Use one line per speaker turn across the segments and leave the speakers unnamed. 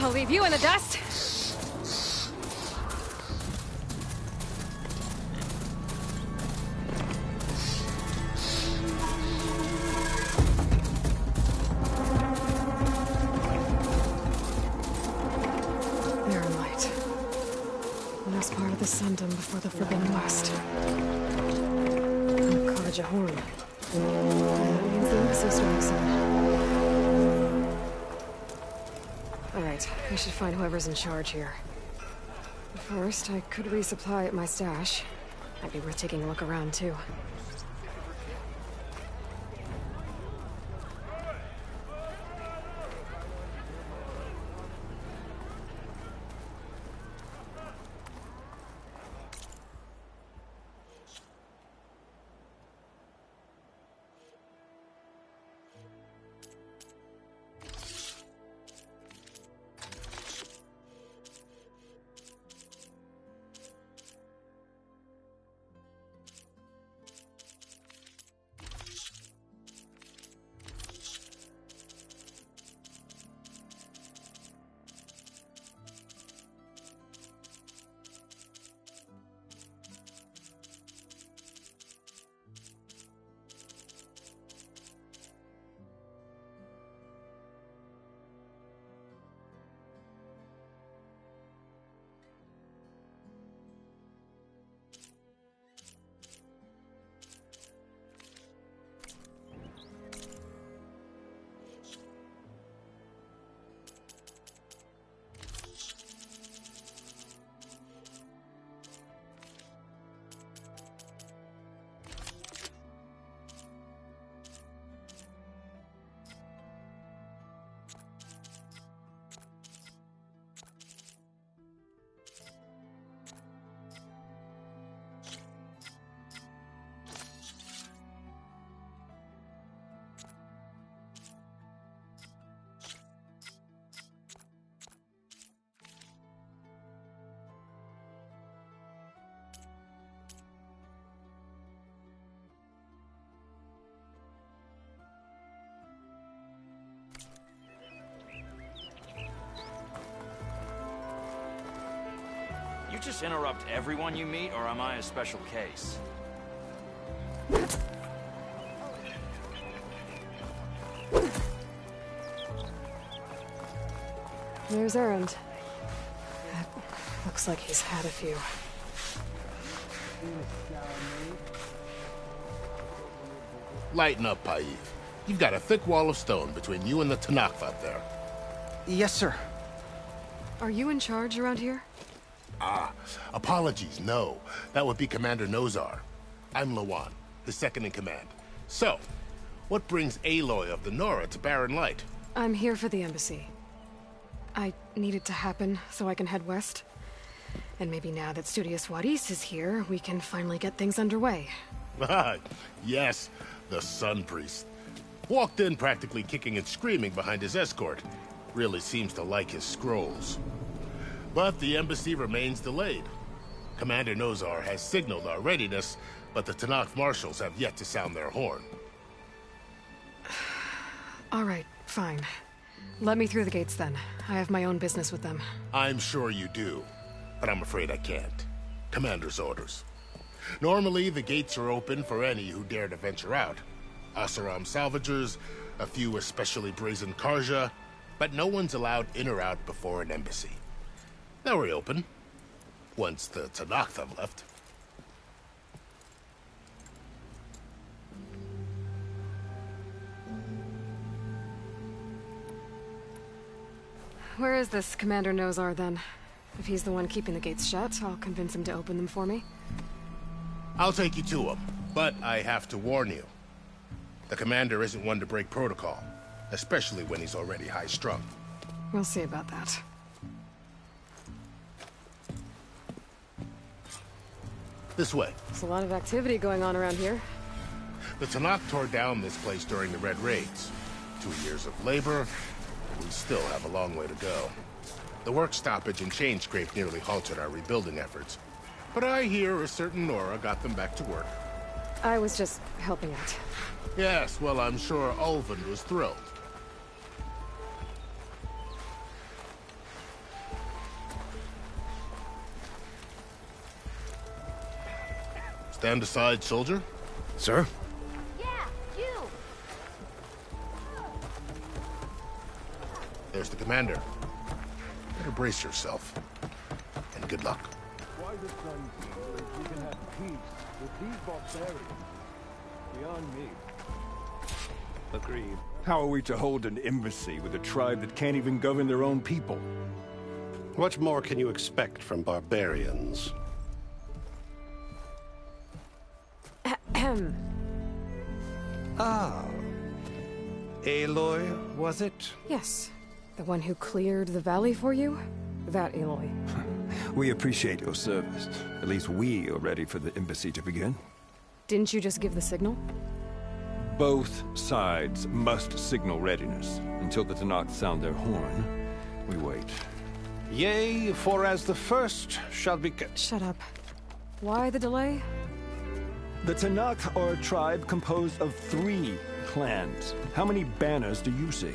I'll leave you in the dust.
Part of the Sundom before the Forbidden West. Kaja Horn. That means the embassy strikes soon. Alright, I should find whoever's in charge here. But first, I could resupply at my stash. Might be worth taking a look around, too.
You just interrupt everyone you meet, or am I a special case?
There's Erend. Looks like he's had a few.
Lighten up, Paiv. You've got a thick wall of stone between you and the Tenakth up there.
Yes, sir.
Are you in charge around here?
Apologies, no. That would be Commander Nozar. I'm Lawan, his second-in-command. So, what brings Aloy of the Nora to Barren Light?
I'm here for the embassy. I need it to happen so I can head west. And maybe now that Studious Wadis is here, we can finally get things underway.
Yes, the Sun Priest. Walked in practically kicking and screaming behind his escort. Really seems to like his scrolls. But the embassy remains delayed. Commander Nozar has signaled our readiness, but the Tenakth marshals have yet to sound their horn.
All right, fine. Let me through the gates then. I have my own business with them.
I'm sure you do, but I'm afraid I can't. Commander's orders. Normally, the gates are open for any who dare to venture out. Oseram salvagers, a few especially brazen Karja, but no one's allowed in or out before an embassy. They'll reopen, once the Tenakth have left.
Where is this Commander Nozar, then? If he's the one keeping the gates shut, I'll convince him to open them for me.
I'll take you to him, but I have to warn you. The Commander isn't one to break protocol, especially when he's already high-strung.
We'll see about that.
This way.
There's a lot of activity going on around here.
The Tenakth tore down this place during the Red Raids. 2 years of labor, and we still have a long way to go. The work stoppage and chain scrape nearly halted our rebuilding efforts. But I hear a certain Nora got them back to work.
I was just helping out.
Yes, well, I'm sure Ulvund was thrilled. Stand aside, soldier.
Sir?
Yeah, you!
There's the commander. Better brace yourself. And good luck.
Why the sun feel if we can have peace with these barbarians? Beyond me.
Agreed. How are we to hold an embassy with a tribe that can't even govern their own people?
What more can you expect from barbarians?
Ahem.
Ah. Aloy, was it?
Yes. The one who cleared the valley for you? That Aloy.
We appreciate your service. At least we are ready for the embassy to begin.
Didn't you just give the signal?
Both sides must signal readiness. Until the Tenakth sound their horn, we wait.
Yea, for as the first shall be...
Shut up. Why the delay?
The Tenakth are a tribe composed of 3 clans. How many banners do you see?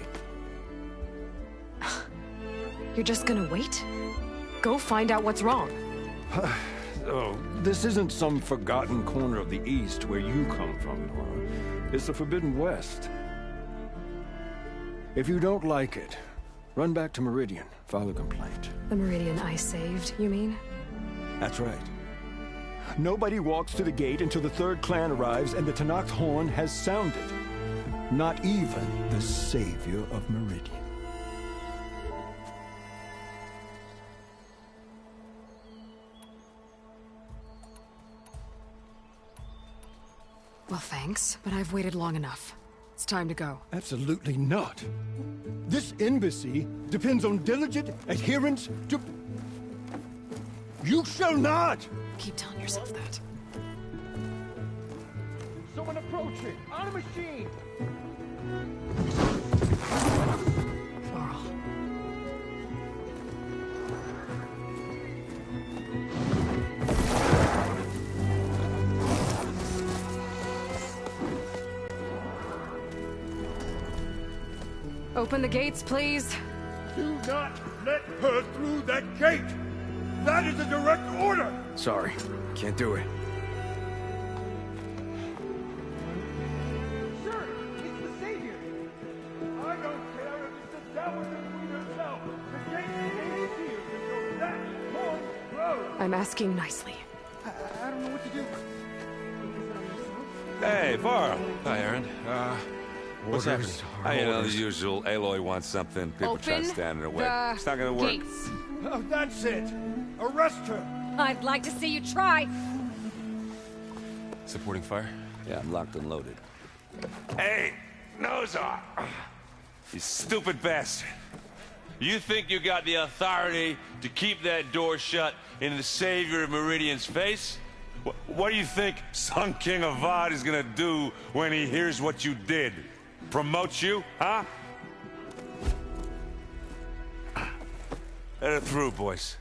You're just gonna wait? Go find out what's wrong.
Oh, this isn't some forgotten corner of the East where you come from, Nora. It's the Forbidden West. If you don't like it, run back to Meridian, file a complaint.
The Meridian I saved, you mean?
That's right. Nobody walks to the gate until the 3rd clan arrives and the Tenakth horn has sounded. Not even the savior of Meridian.
Well, thanks, but I've waited long enough. It's time to go.
Absolutely not. This embassy depends on diligent adherence to... You shall not!
Keep telling yourself that.
Someone approaching! On a machine!
Varl. Open the gates, please.
Do not let her through that gate! That is a direct order!
Sorry, can't do it.
Sir, it's the Savior! I don't care if it's the devil and Queen herself! The gate ain't sealed until that horn blows!
I'm asking nicely.
I don't know what to do.
Hey, Varl.
Hi, Aaron.
What's happening? You know, the usual. Aloy wants something. People try to
Open
stand in her way.
the
It's not gonna work.
gates.
Oh, that's it! Arrest her!
I'd like to see you try.
Supporting fire?
Yeah, I'm locked and loaded. Hey, Nozar! You stupid bastard. You think you got the authority to keep that door shut in the savior of Meridian's face? What do you think Sun King Avad is gonna do when he hears what you did? Promote you, huh? Let her through, boys.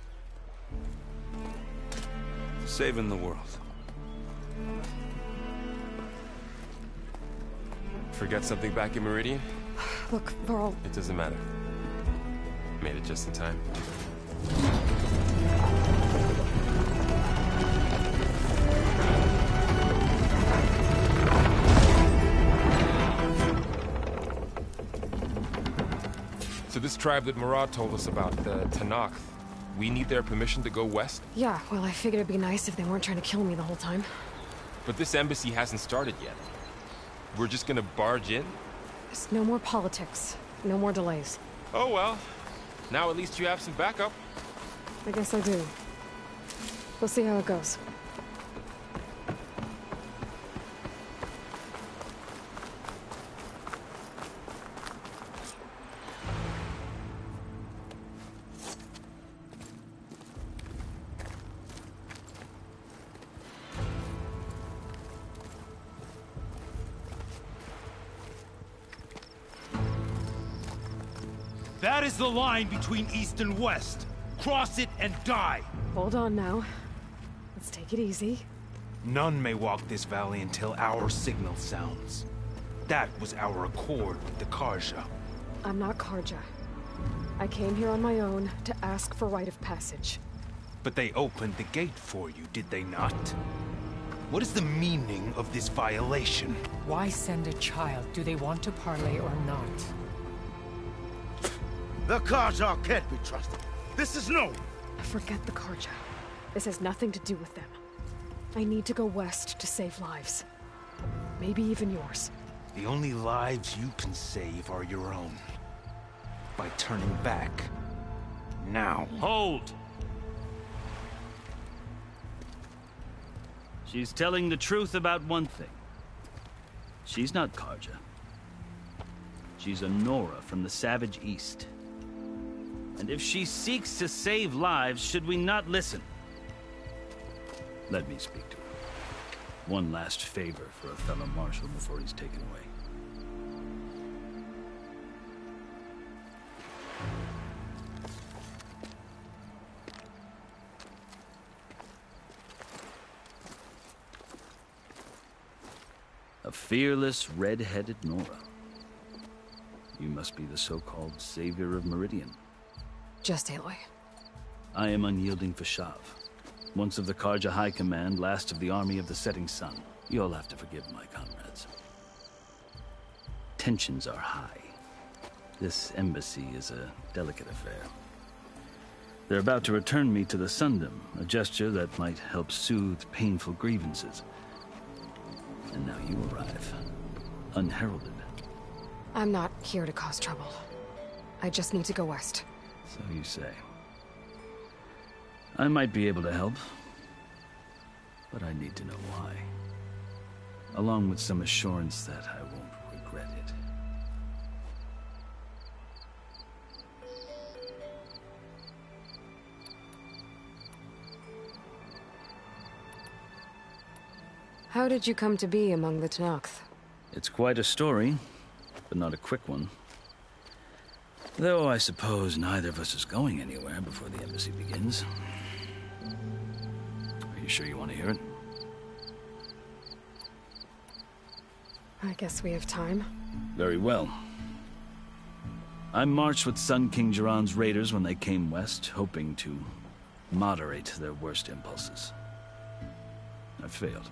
Saving the world.
Forget something back in Meridian?
Look, Varl,
It doesn't matter. Made it just in time. So this tribe that Murad told us about, the Tenakth, we need their permission to go west?
yeah, well, I figured it'd be nice if they weren't trying to kill me the whole time.
But this embassy hasn't started yet. We're just gonna barge in?
There's no more politics. No more delays.
Oh well. Now at least you have some backup.
I guess I do. We'll see how it goes.
That is the line between East and West. Cross it and die.
Hold on now. Let's take it easy.
None may walk this valley until our signal sounds. That was our accord with the Karja.
I'm not Karja. I came here on my own to ask for rite of passage.
But they opened the gate for you, did they not? What is the meaning of this violation?
Why send a child? Do they want to parley or not?
The Carja can't be trusted. This is known.
Forget the Carja. This has nothing to do with them. I need to go west to save lives. Maybe even yours.
The only lives you can save are your own. By turning back. Now.
Hold! She's telling the truth about one thing. She's not Carja. She's a Nora from the Savage East. And if she seeks to save lives, should we not listen? Let me speak to her. One last favor for a fellow marshal before he's taken away. A fearless, red-headed Nora. You must be the so-called savior of Meridian.
Just Aloy.
I am unyielding Fashav. Once of the Carja High Command, last of the Army of the Setting Sun. You'll have to forgive my comrades. Tensions are high. This embassy is a delicate affair. They're about to return me to the Sundom, a gesture that might help soothe painful grievances. And now you arrive, unheralded.
I'm not here to cause trouble. I just need to go west.
So you say. I might be able to help, but I need to know why. Along with some assurance that I won't regret it.
How did you come to be among the Tenakth?
It's quite a story, but not a quick one. Though I suppose neither of us is going anywhere before the embassy begins. Are you sure you want to hear it?
I guess we have time.
Very well. I marched with Sun King Jiran's raiders when they came west, hoping to moderate their worst impulses. I failed,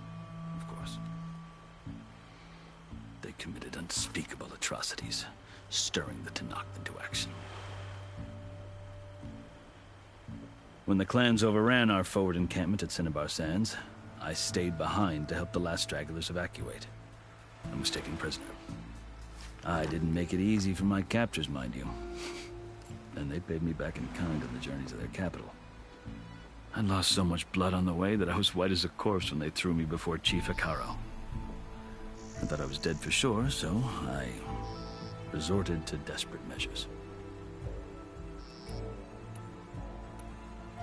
of course. They committed unspeakable atrocities, stirring the Tenakth into action. When the clans overran our forward encampment at Cinnabar Sands, I stayed behind to help the last stragglers evacuate. I was taken prisoner. I didn't make it easy for my captors, mind you. And they paid me back in kind on the journey to their capital. I lost so much blood on the way that I was white as a corpse when they threw me before Chief Hekarro. I thought I was dead for sure, so I resorted to desperate measures.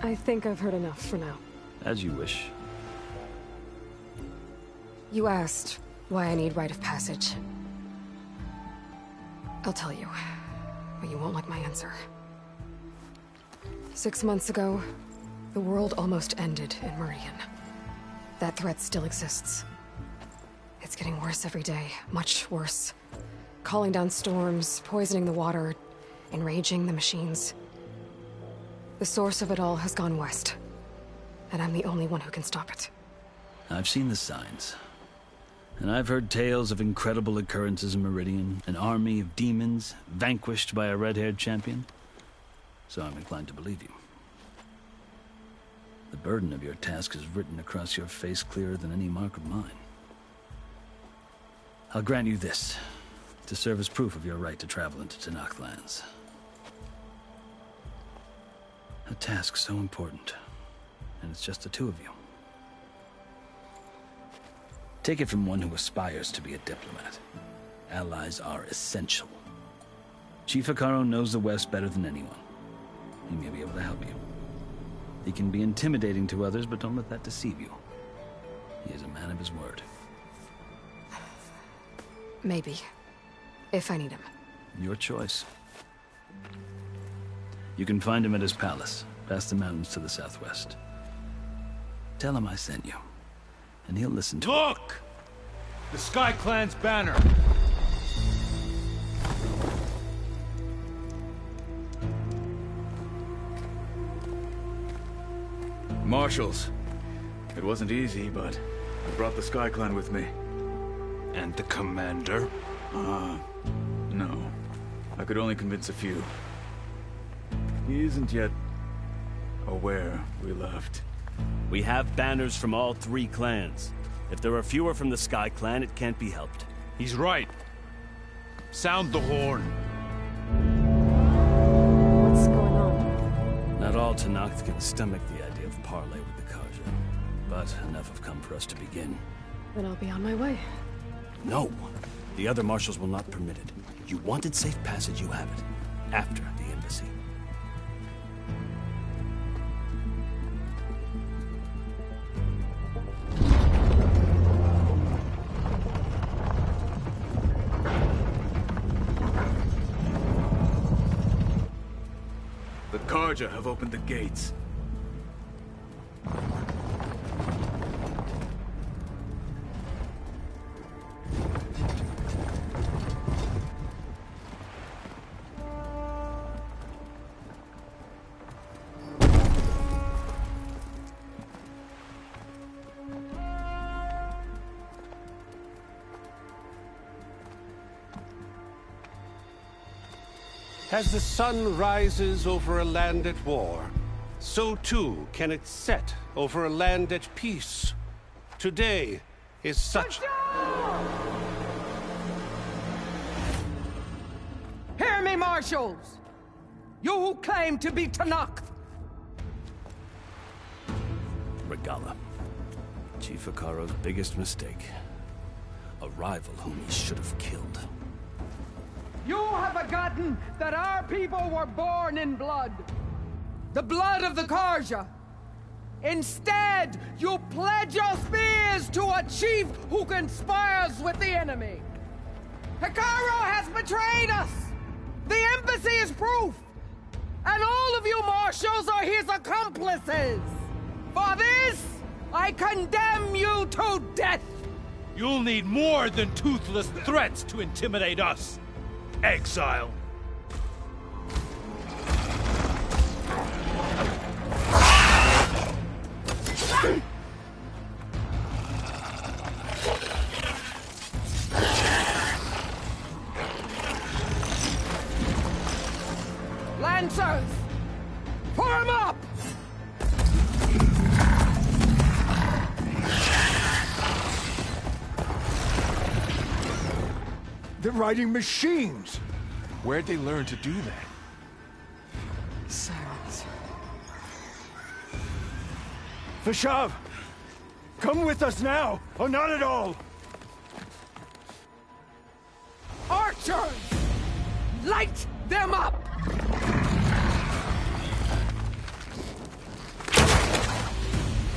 I think I've heard enough for now.
As you wish.
You asked why I need rite of passage. I'll tell you, but you won't like my answer. 6 months ago, the world almost ended in Meridian. That threat still exists. It's getting worse every day, much worse. Calling down storms, poisoning the water, enraging the machines. The source of it all has gone west, and I'm the only one who can stop it.
I've seen the signs. And I've heard tales of incredible occurrences in Meridian, an army of demons vanquished by a red-haired champion. So I'm inclined to believe you. The burden of your task is written across your face clearer than any mark of mine. I'll grant you this, to serve as proof of your right to travel into Tenakth lands. A task so important, and it's just the two of you. Take it from one who aspires to be a diplomat. Allies are essential. Chief Hekarro knows the West better than anyone. He may be able to help you. He can be intimidating to others, but don't let that deceive you. He is a man of his word.
Maybe. If I need him.
Your choice. You can find him at his palace, past the mountains to the southwest. Tell him I sent you, and he'll listen to
Look! The Sky Clan's banner!
Marshals. It wasn't easy, but I brought the Sky Clan with me.
And the commander?
No. I could only convince a few. He isn't yet aware we left.
We have banners from all 3 clans. If there are fewer from the Sky Clan, it can't be helped.
He's right. Sound the horn.
What's going on?
Not all Tenakth can stomach the idea of parley with the Carja. But enough have come for us to begin.
Then I'll be on my way.
No. The other marshals will not permit it. You wanted safe passage, you have it. After the embassy.
The Carja have opened the gates.
As the sun rises over a land at war, so too can it set over a land at peace. Today is such...
Hear me, marshals! You who claim to be Tenakth!
Regalla. Chief Hekarro's biggest mistake. A rival whom he should have killed.
You have forgotten that our people were born in blood. The blood of the Carja. Instead, you pledge your spears to a chief who conspires with the enemy. Hekarro has betrayed us! The embassy is proof! And all of you marshals are his accomplices! For this, I condemn you to death!
You'll need more than toothless threats to intimidate us! Exile!
Lancers! Form up!
They're riding machines!
Where'd they learn to do that?
Silence.
Vashav! Come with us now, or not at all!
Archers! Light them up!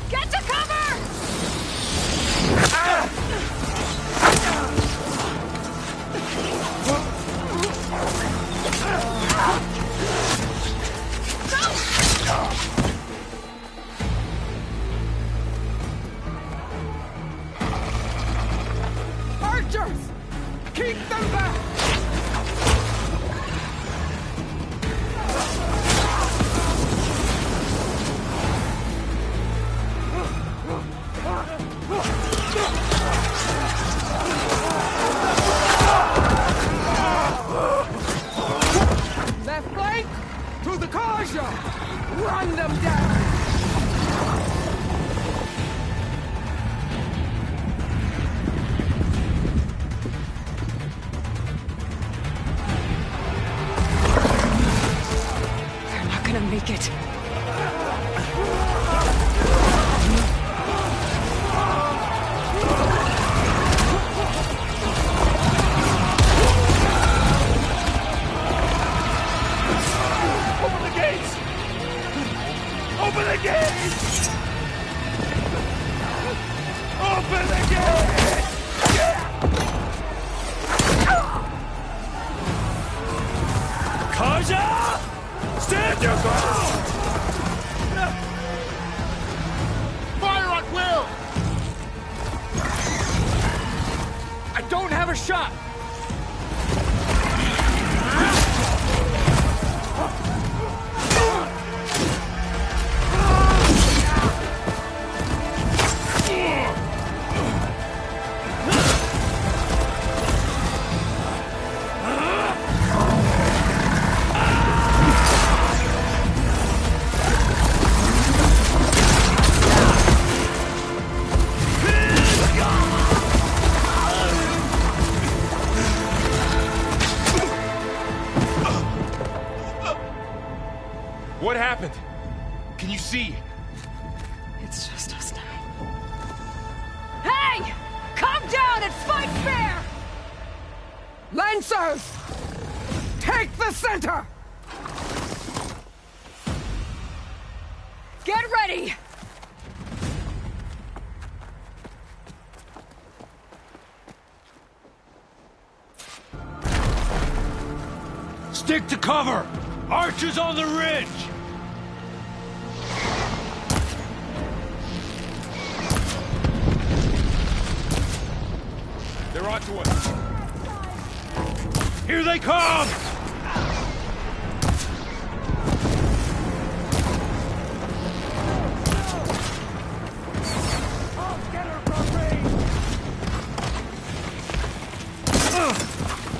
Get to cover!
Archers! Keep them back! Left flank! To the Carja! Run them down!
They're not gonna make it.
Open the gates! Open the gates! Open the gates!
Carja! Stand your ground!
Fire at will!
I don't have a shot!
Hey! Calm down and fight fair!
Lancers! Take the center!
Get ready!
Stick to cover! Archers on the ridge!
They're onto us.
Here they come!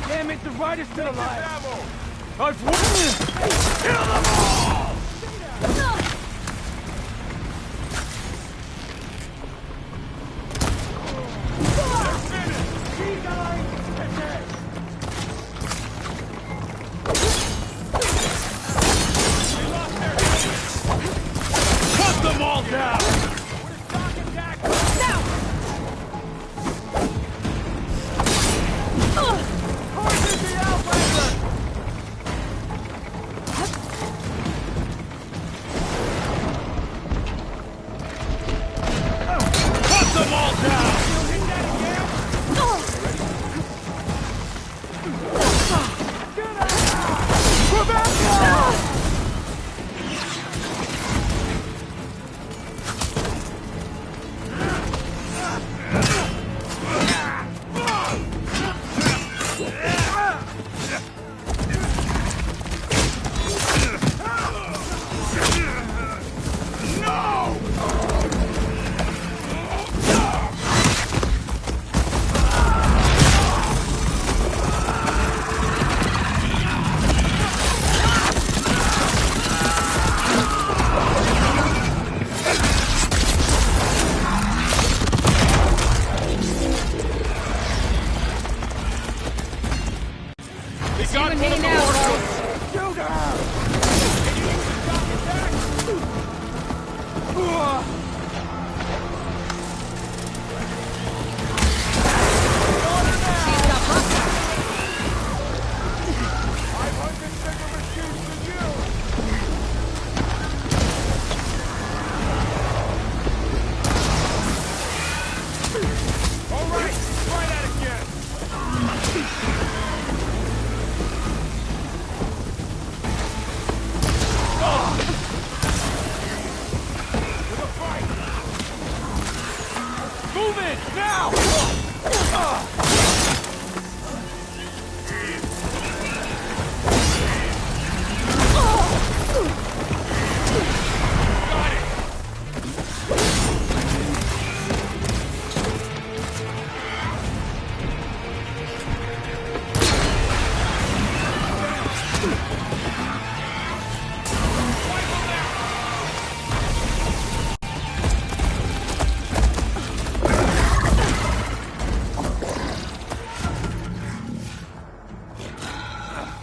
Damn it, the rider's still alive!
I've won! Kill them all! Cut them all down!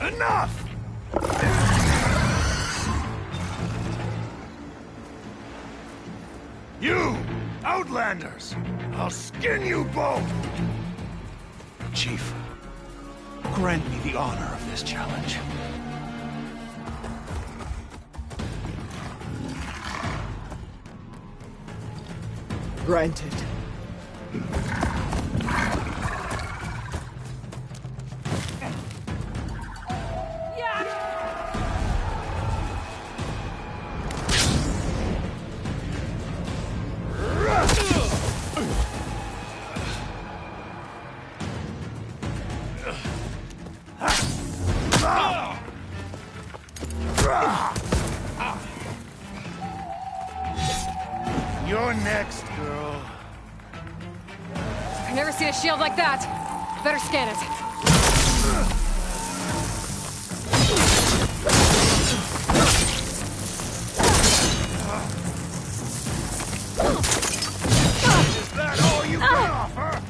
Enough! You! Outlanders! I'll skin you both!
Chief, grant me the honor of this challenge.
Granted.
You're next, girl.
I've never seen a shield like that. Better scan it.
Is that all you can offer?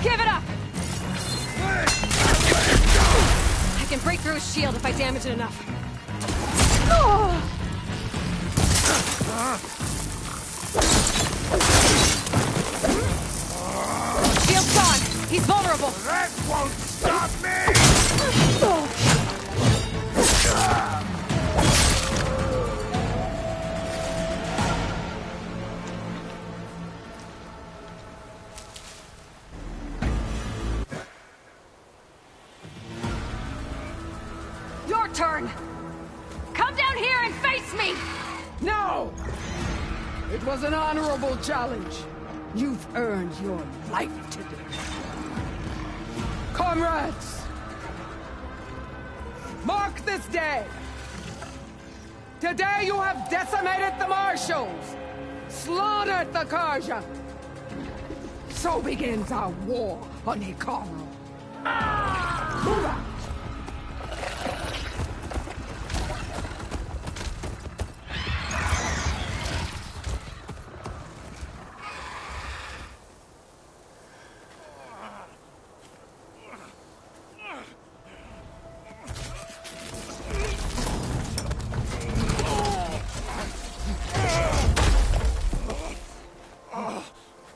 Give it up! I can break through his shield if I damage it enough.
return! Come down here and face me!
No! It was an honorable challenge. You've earned your life today. Comrades! Mark this day! Today you have decimated the Marshals! Slaughtered the Carja! So begins our war on Hikaru. Move out!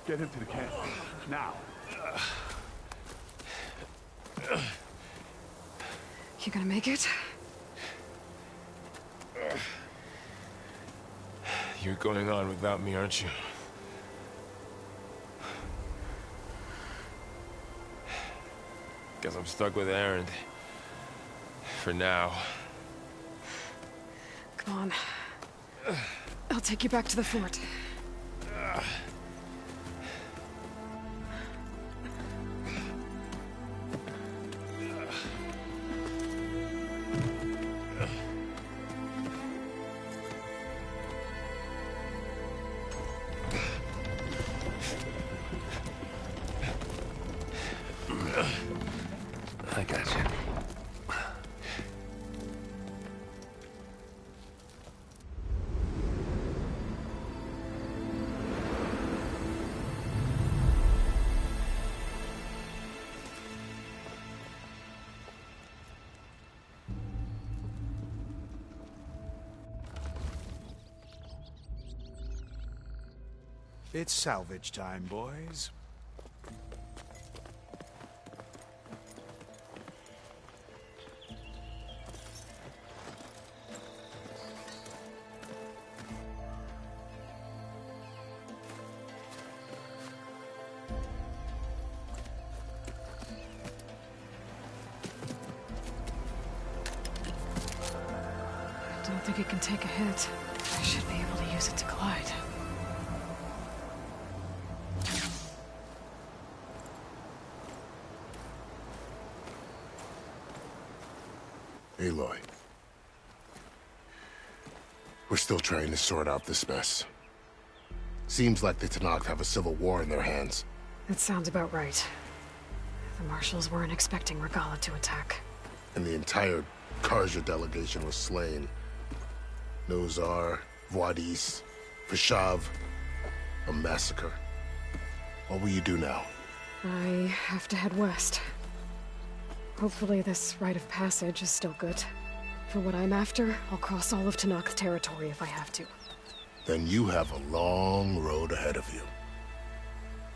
Get him to the camp. Now.
You gonna make it?
You're going on without me, aren't you? Guess I'm stuck with Erend. For now.
Come on. I'll take you back to the fort.
I got you.
It's salvage time, boys.
I don't think it can take a hit. I should be able to use it to glide.
Aloy. We're still trying to sort out this mess. Seems like the Tenakth have a civil war in their hands.
That sounds about right. The Marshals weren't expecting Regalla to attack.
And the entire Carja delegation was slain. Nozar, Vuadis, Vishav. A massacre. What will you do now?
I have to head west. Hopefully this rite of passage is still good. For what I'm after, I'll cross all of Tenakth territory if I have to.
Then you have a long road ahead of you.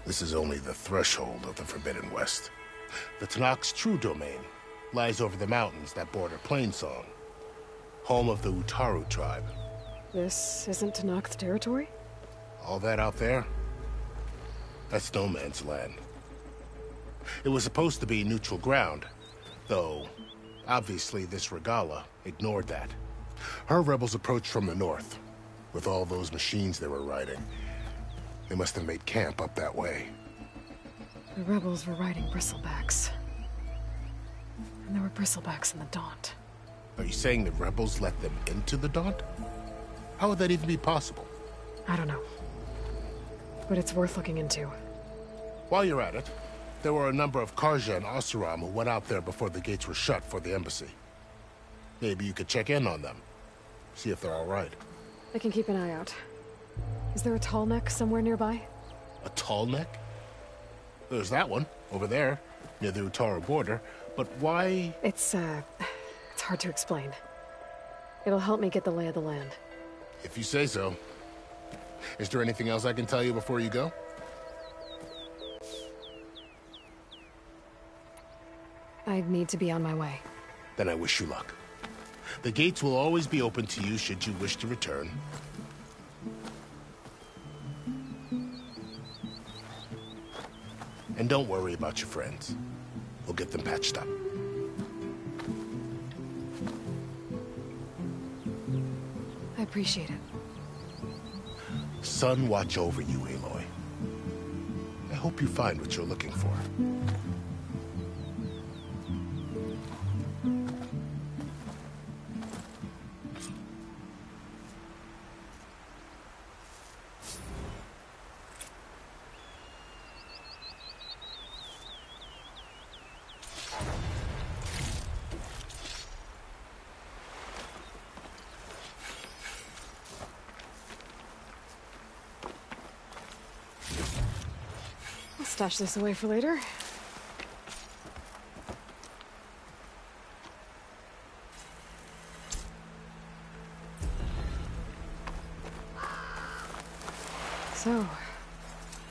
This is only the threshold of the Forbidden West. The Tenakth's true domain lies over the mountains that border Plainsong, home of the Utaru tribe.
This isn't Tenakth territory?
All that out there? That's no man's land. It was supposed to be neutral ground, though obviously this Regalla ignored that. Her rebels approached from the north, with all those machines they were riding. They must have made camp up that way.
The rebels were riding bristlebacks. And there were bristlebacks in the Daunt.
Are you saying the rebels let them into the Daunt? How would that even be possible?
I don't know. But it's worth looking into.
While you're at it, there were a number of Carja and Oseram who went out there before the gates were shut for the embassy. Maybe you could check in on them. See if they're all right.
I can keep an eye out. Is there a tall neck somewhere nearby?
A tall neck? There's that one, over there, near the Utaru border. But why?
It's hard to explain. It'll help me get the lay of the land.
If you say so. Is there anything else I can tell you before you go?
I need to be on my way.
Then I wish you luck. The gates will always be open to you should you wish to return. And don't worry about your friends. We'll get them patched up.
I appreciate it.
Sun watch over you, Aloy. I hope you find what you're looking for.
Stash this away for later. So,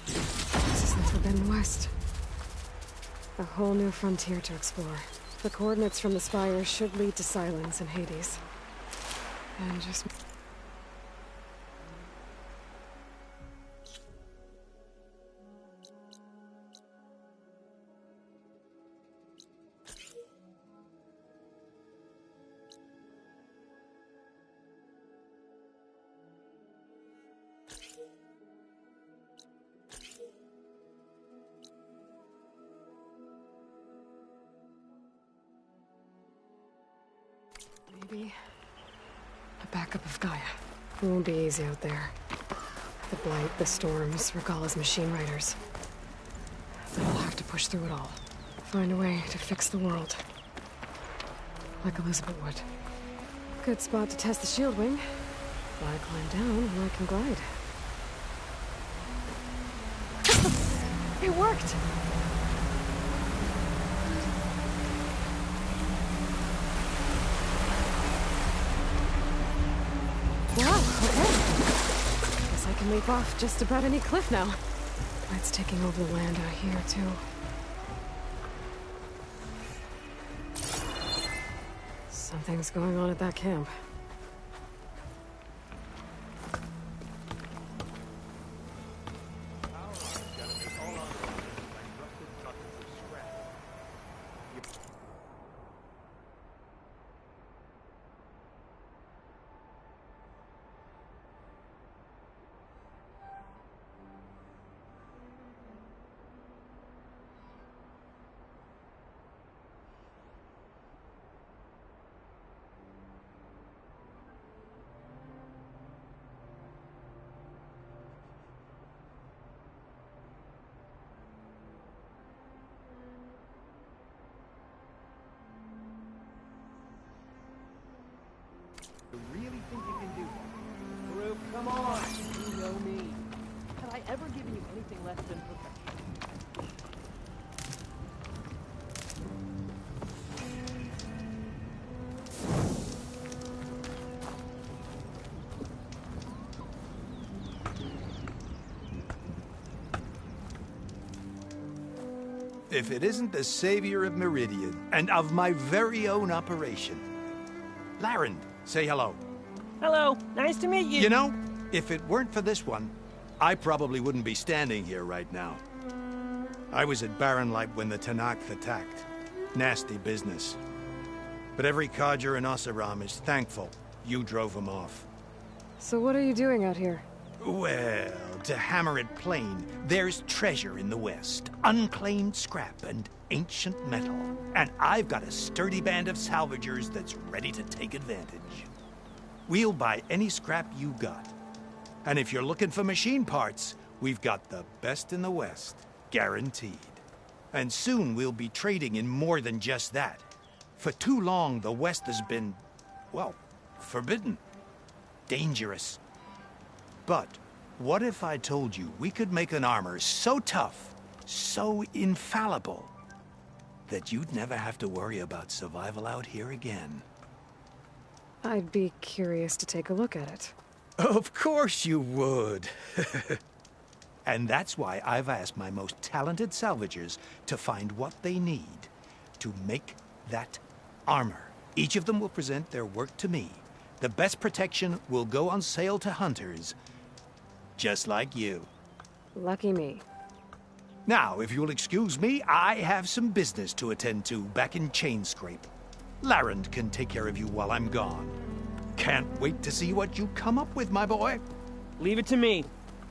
this is the Forbidden West. A whole new frontier to explore. The coordinates from the spire should lead to Silence and Hades. And just... maybe a backup of Gaia. It won't be easy out there. The Blight, the Storms, Regalla's machine riders. But I'll have to push through it all. Find a way to fix the world. Like Elizabeth would. Good spot to test the shield wing. If I climb down, I can glide. It worked! Wow, okay. Guess I can leap off just about any cliff now. Blight's taking over the land out here, too. Something's going on at that camp.
You really think you can do that? Farouk, come on! You know me. Had I ever given you anything less than perfection?
If it isn't the savior of Meridian, and of my very own operation. Larend, say hello.
Hello, nice to meet you.
You know, if it weren't for this one, I probably wouldn't be standing here right now. I was at Barren Light when the Tenakth attacked. Nasty business. But every Carja in Oseram is thankful you drove them off.
So what are you doing out here?
Well, to hammer it plain, there's treasure in the West. Unclaimed scrap and ancient metal. And I've got a sturdy band of salvagers that's ready to take advantage. We'll buy any scrap you got. And if you're looking for machine parts, we've got the best in the West. Guaranteed. And soon we'll be trading in more than just that. For too long, the West has been, well, forbidden. Dangerous. But what if I told you we could make an armor so tough, so infallible, that you'd never have to worry about survival out here again?
I'd be curious to take a look at it.
Of course you would. And that's why I've asked my most talented salvagers to find what they need to make that armor. Each of them will present their work to me. The best protection will go on sale to hunters, just like you.
Lucky me.
Now, if you'll excuse me, I have some business to attend to back in Chainscrape. Larend can take care of you while I'm gone. Can't wait to see what you come up with, my boy.
Leave it to me.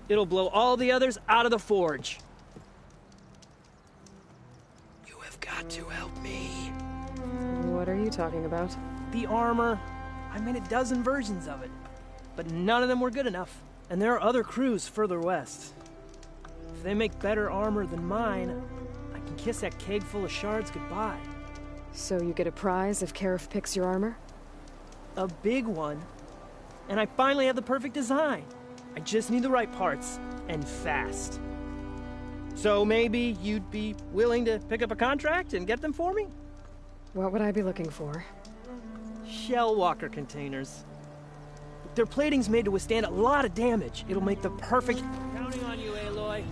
It'll blow all the others out of the forge.
You have got to help me.
What are you talking about?
The armor. I made a dozen versions of it. But none of them were good enough. And there are other crews further west. If they make better armor than mine, I can kiss that keg full of shards goodbye.
So you get a prize if Karif picks your armor?
A big one. And I finally have the perfect design. I just need the right parts, and fast. So maybe you'd be willing to pick up a contract and get them for me?
What would I be looking for?
Shell walker containers. Their plating's made to withstand a lot of damage. It'll make the perfect... Counting on you, Aloy.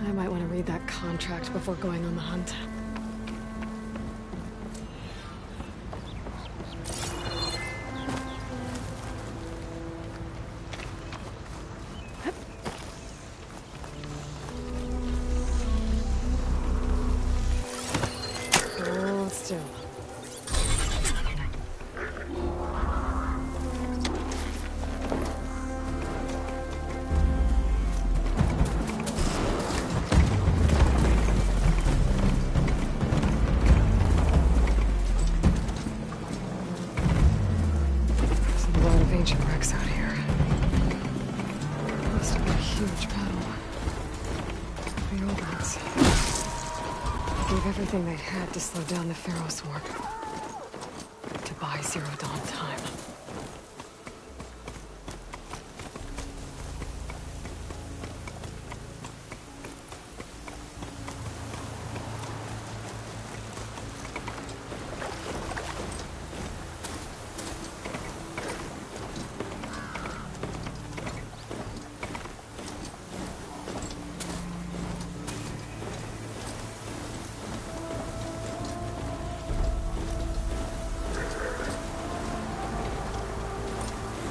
I might want to read that contract before going on the hunt. Hold still. Ancient wrecks out here. Must have been a huge battle. The old ones gave everything they had to slow down the Pharaoh's work. To buy Zero Dawn time.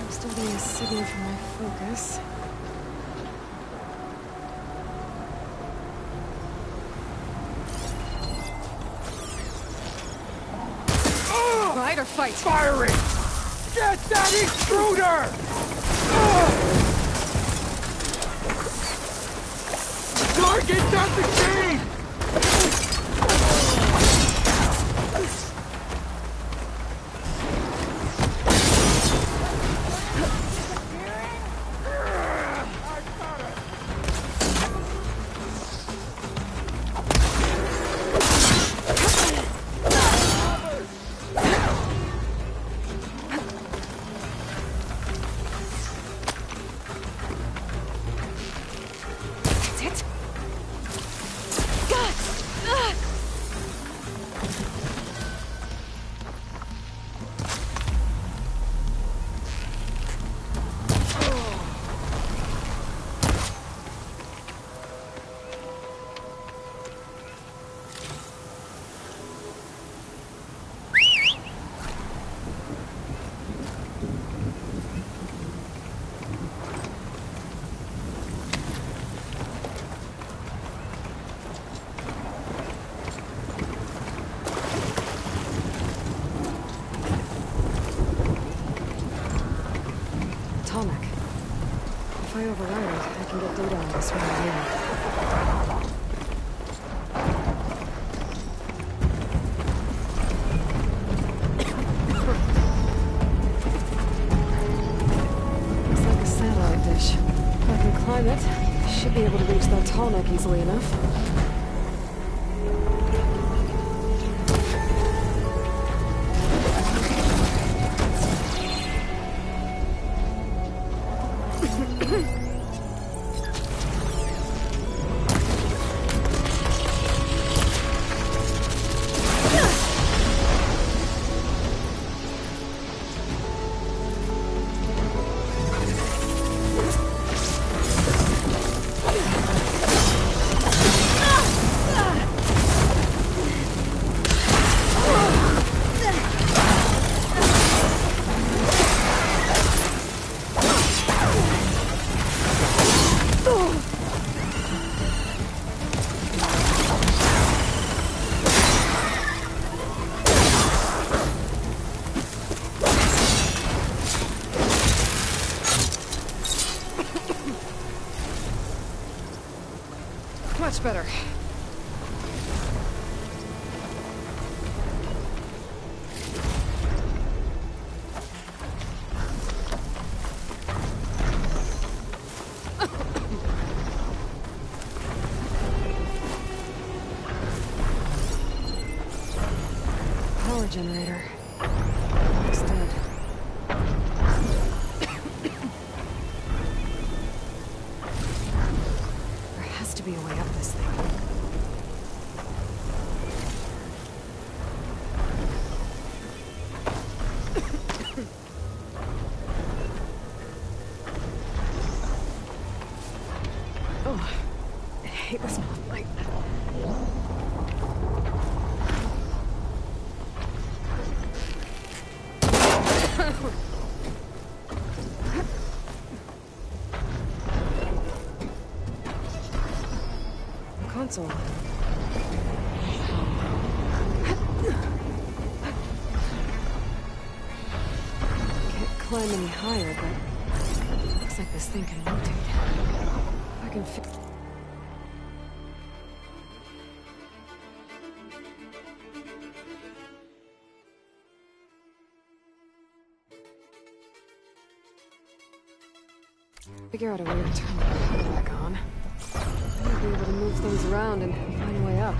Still getting a signal from my focus. Fight or fight?
Firing! Get that intruder! Target doesn't change! If I override it, I can get data on this right here. Looks like a satellite dish. If I can climb it, I should be able to reach that tall neck easily enough.
better. Power generator. It's dead. There has to be a way up this thing. Oh, I hate this light. Console. Can't climb any higher, but looks like this thing can rotate. I can fix. Figure out a way to turn the power back on. I might be able to move things around and find a way up.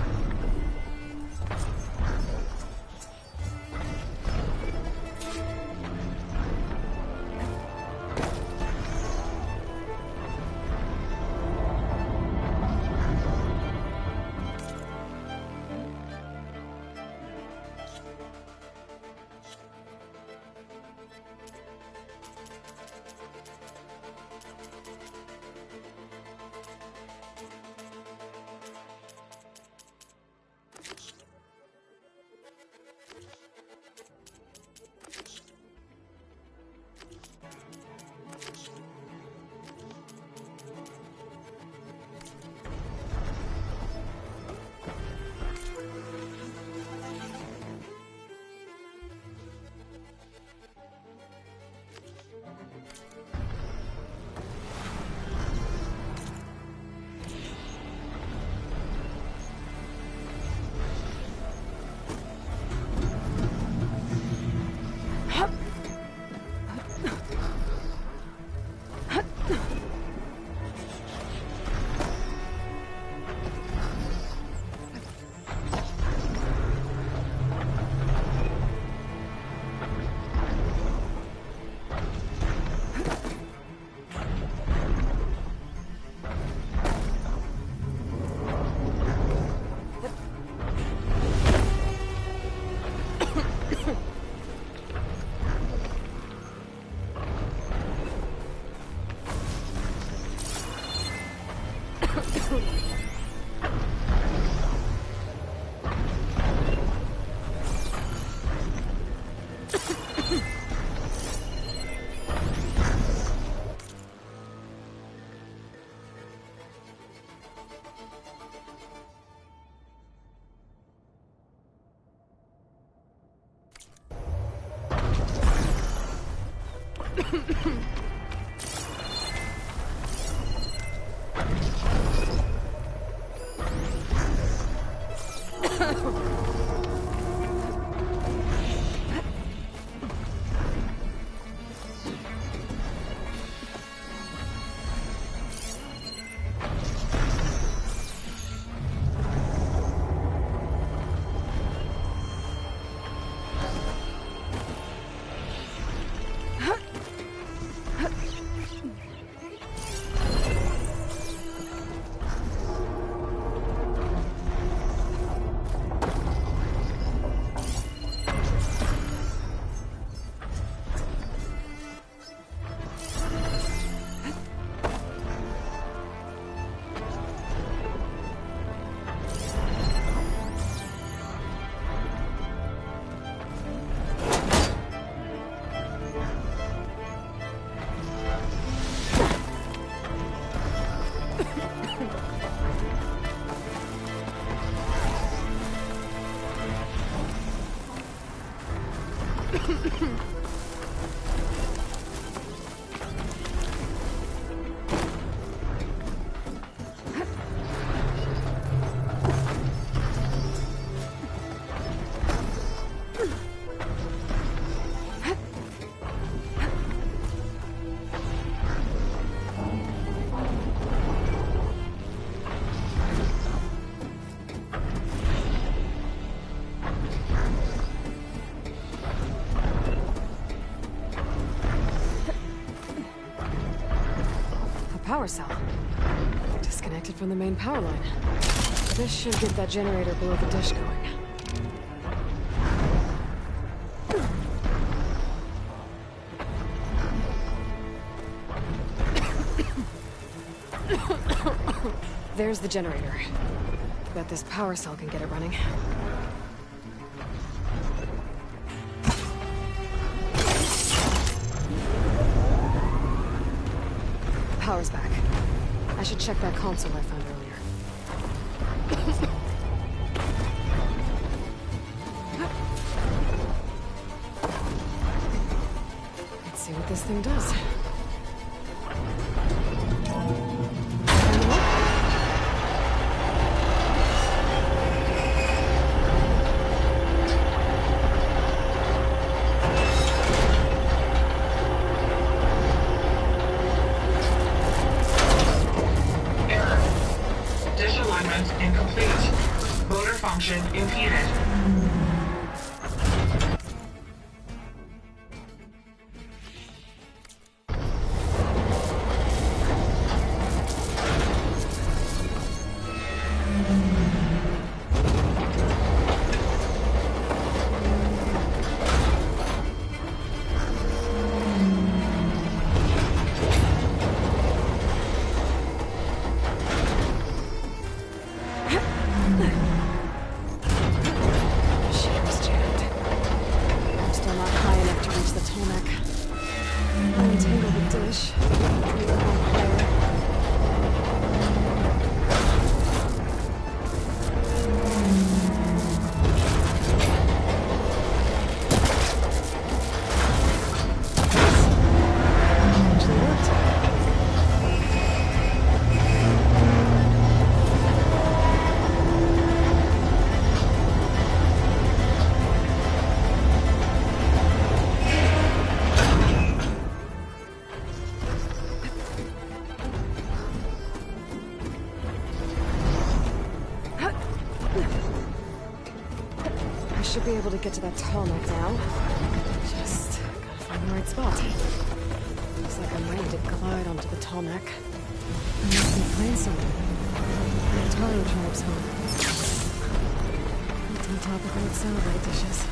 power cell. Disconnected from the main power line. This should get that generator below the dish going. There's the generator. Bet this power cell can get it running. Power's back. I should check that console I found earlier. Let's see what this thing does.
Impeded. Be able to get to that tall neck now. Just gotta find the right spot. Looks like I'm ready to glide onto the tall neck. I must be playing something. The Taro tribe's home. It's on top of old satellite dishes.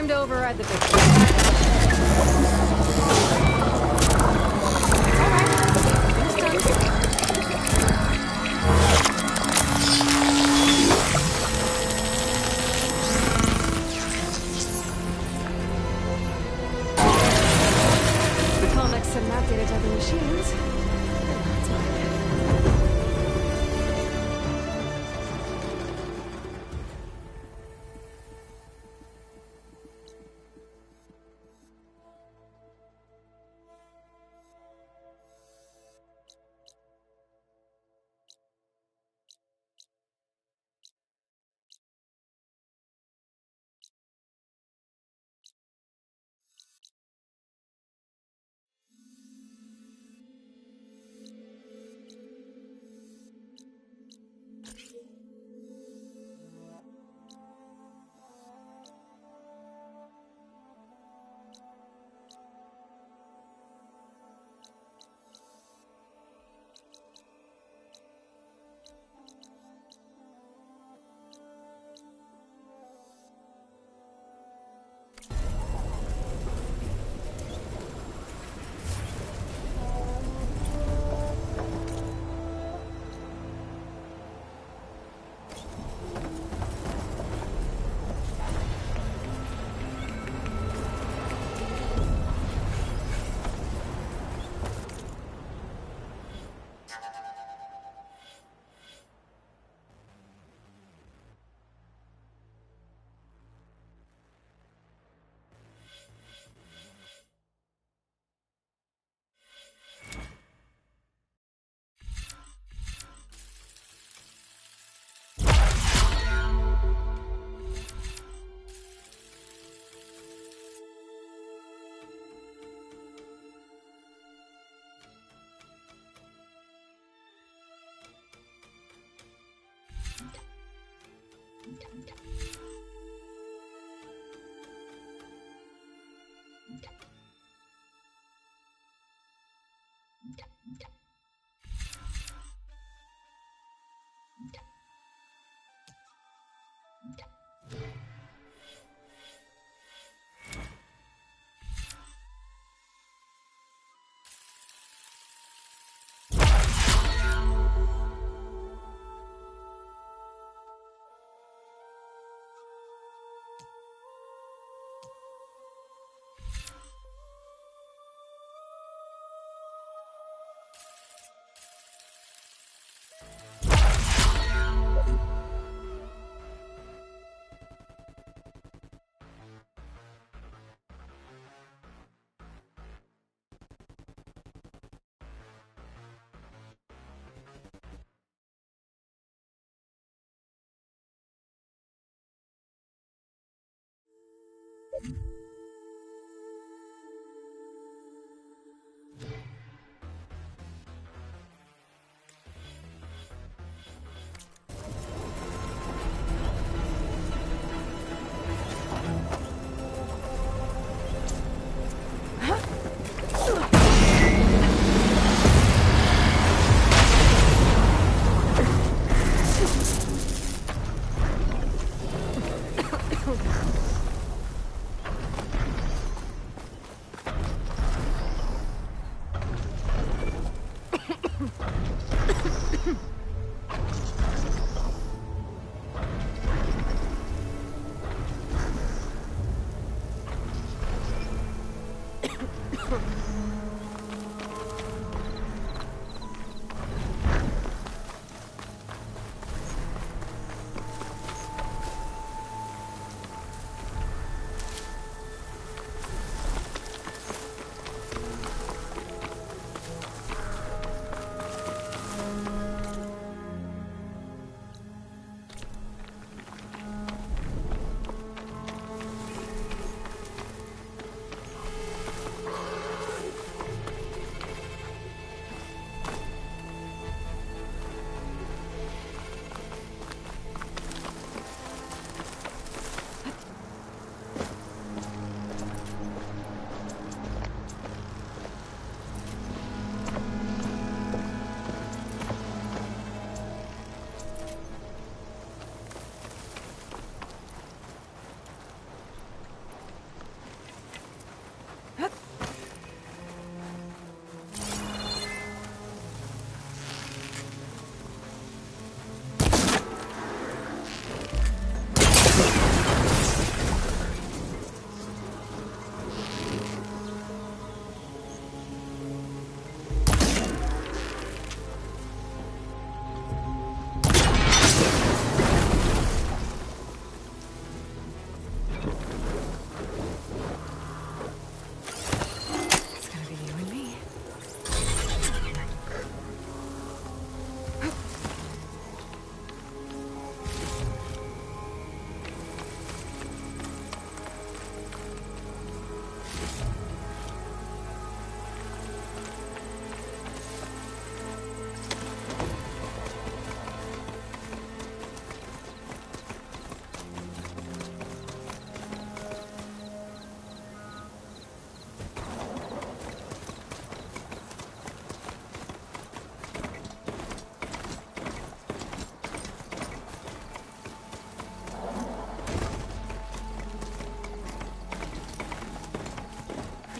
Time to override the big The comics have not dated other machines. That's mine.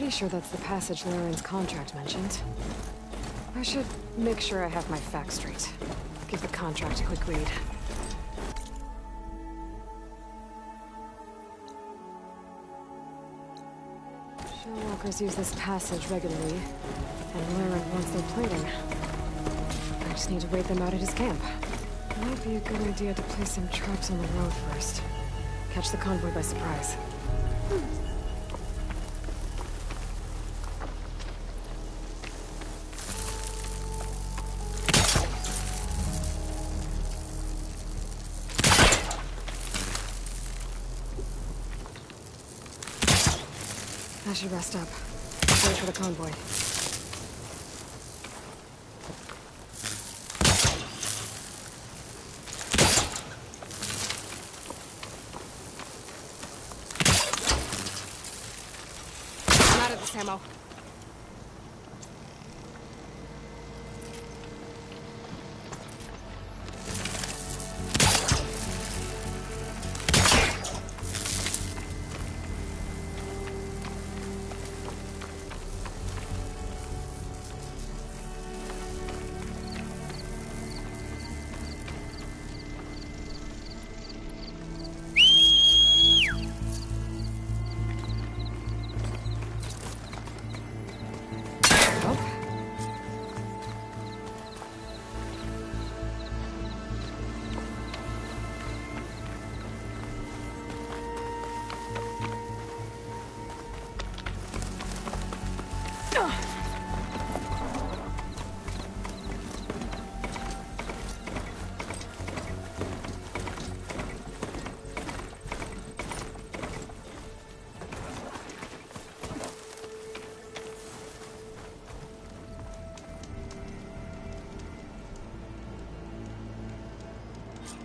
Pretty sure that's the passage Laren's contract mentioned. I should make sure I have my facts straight. Give the contract a quick read. Shellwalkers use this passage regularly, and Laren wants their plating. I just need to wait them out at his camp. Might be a good idea to place some traps on the road first. Catch the convoy by surprise. I should rest up. Wait for the convoy. I'm out of this ammo.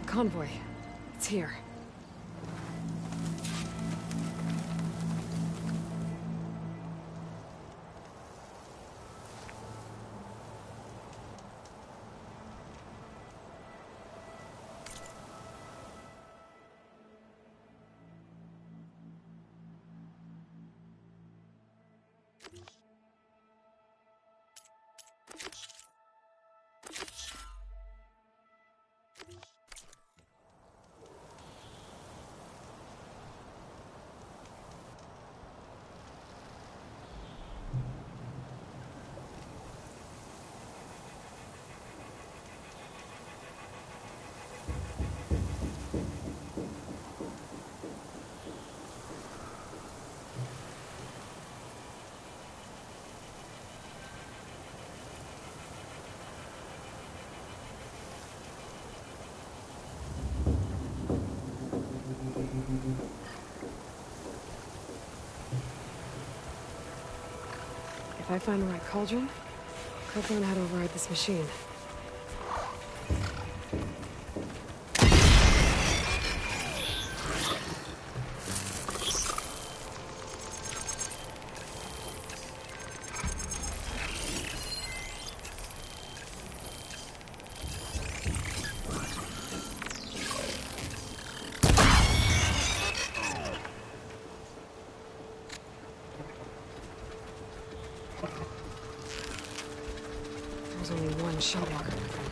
Convoy. It's here. If I find the right cauldron, I'll learn how to override this machine. There's only one Shellwalker with him.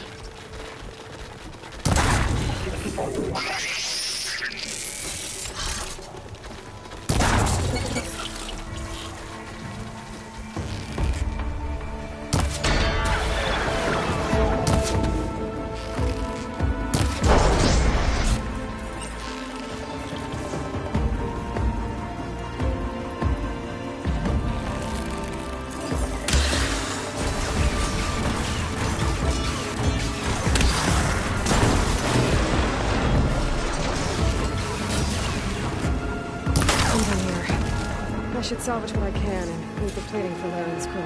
I should salvage what I can and move the plating for Laren's crew.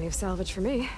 Plenty of salvage for me.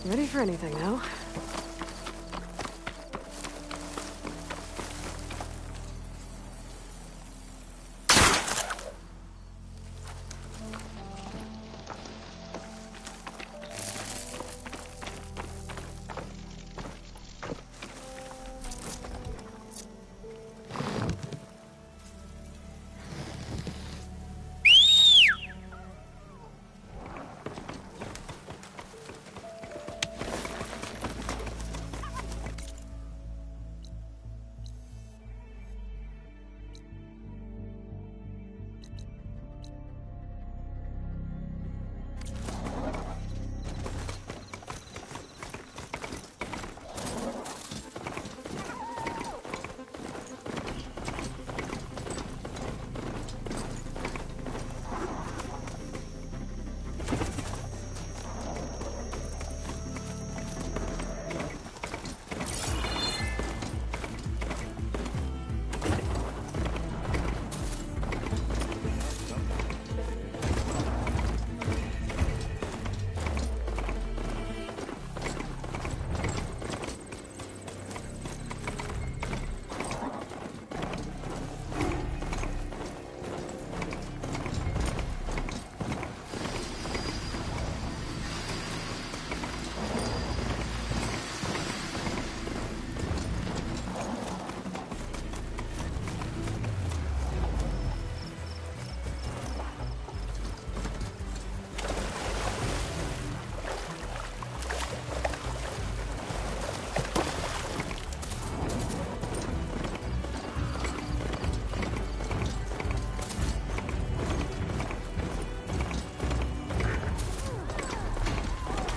Ready for anything now?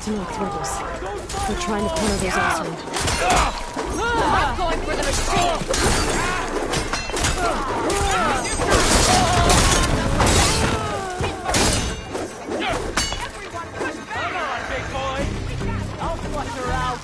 Tenakth rebels. They're trying to corner those Oseram.
I'm going for the machine!
Come on, big boy! I'll flush her out!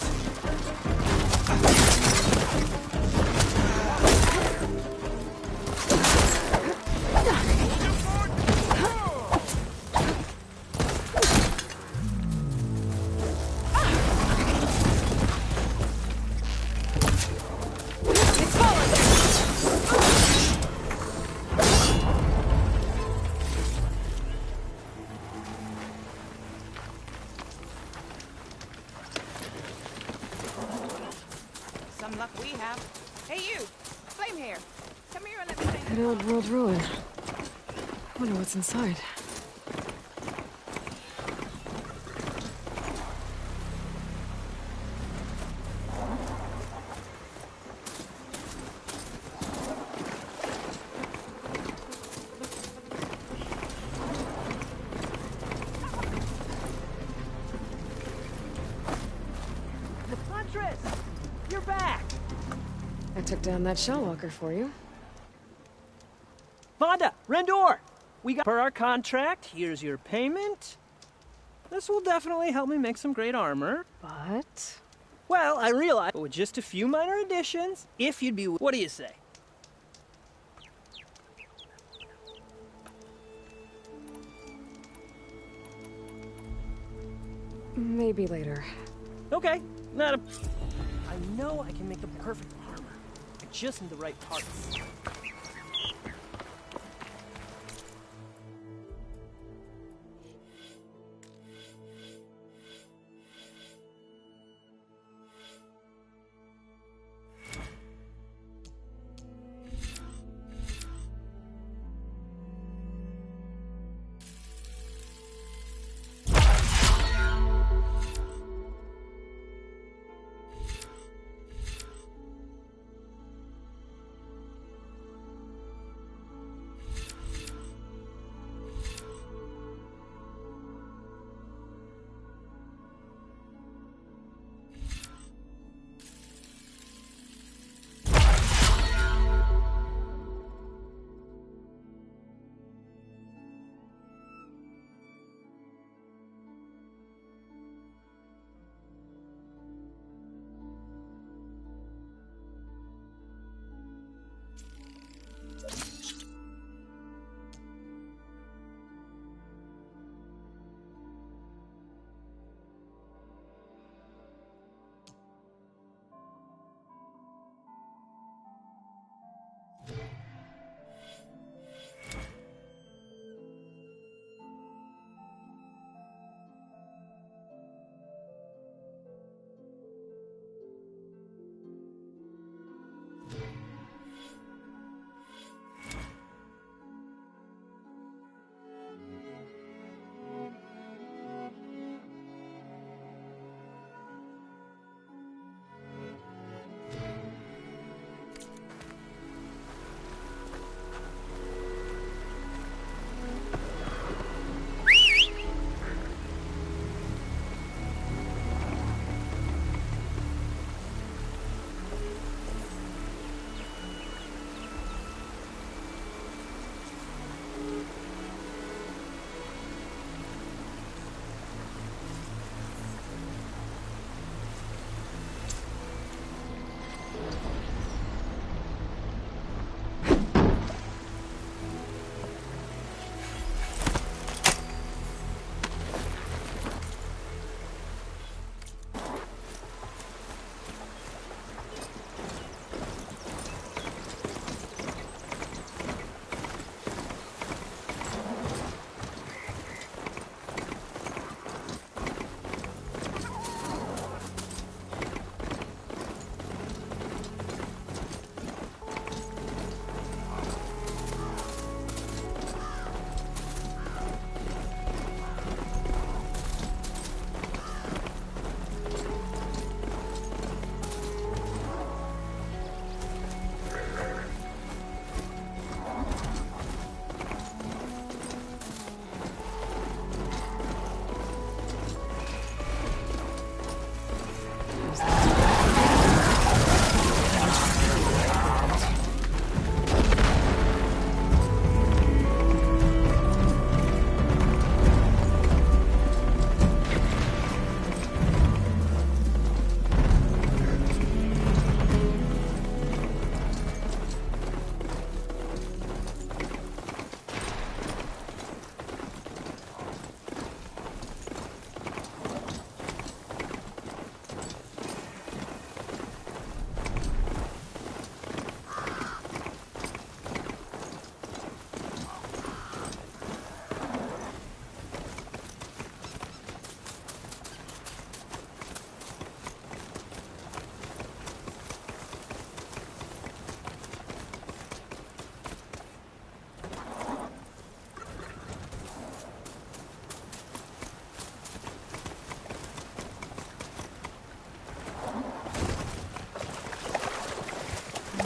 Some luck we have. Hey you! Flame hair! Come here and let me say
An old world ruin. I wonder what's inside.
Huntress! You're back!
I took down that Shellwalker for you.
Vonda! Rendor! We got per our contract. Here's your payment. This will definitely help me make some great armor.
But?
Well, I realize with just a few minor additions, if you'd be... What do you say?
Maybe later.
Okay, not a... I know I can make the perfect armor. I just need the right parts.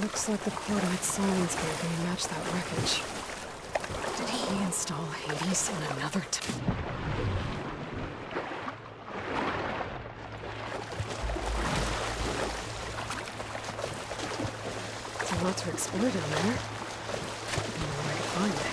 Looks like the coordinate Silence gave me match that wreckage. Did he install Hades on another There's a lot to explore down there. I don't know where I can find it.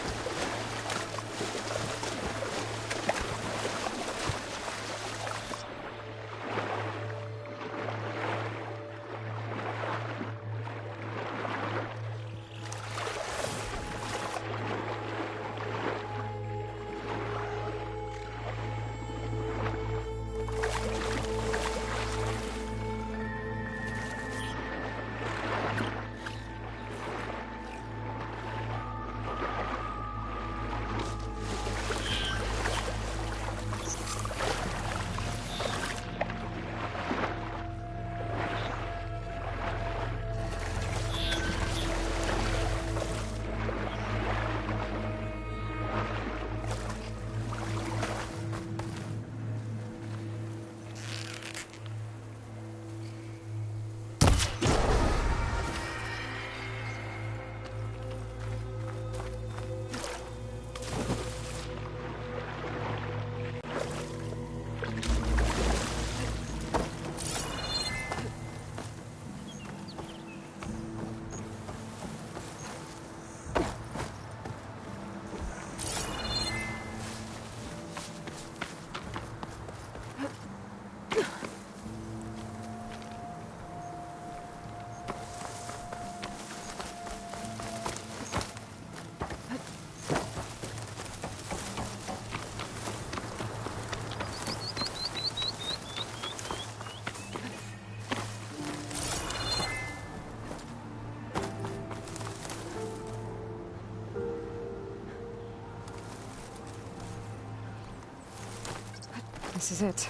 This is it.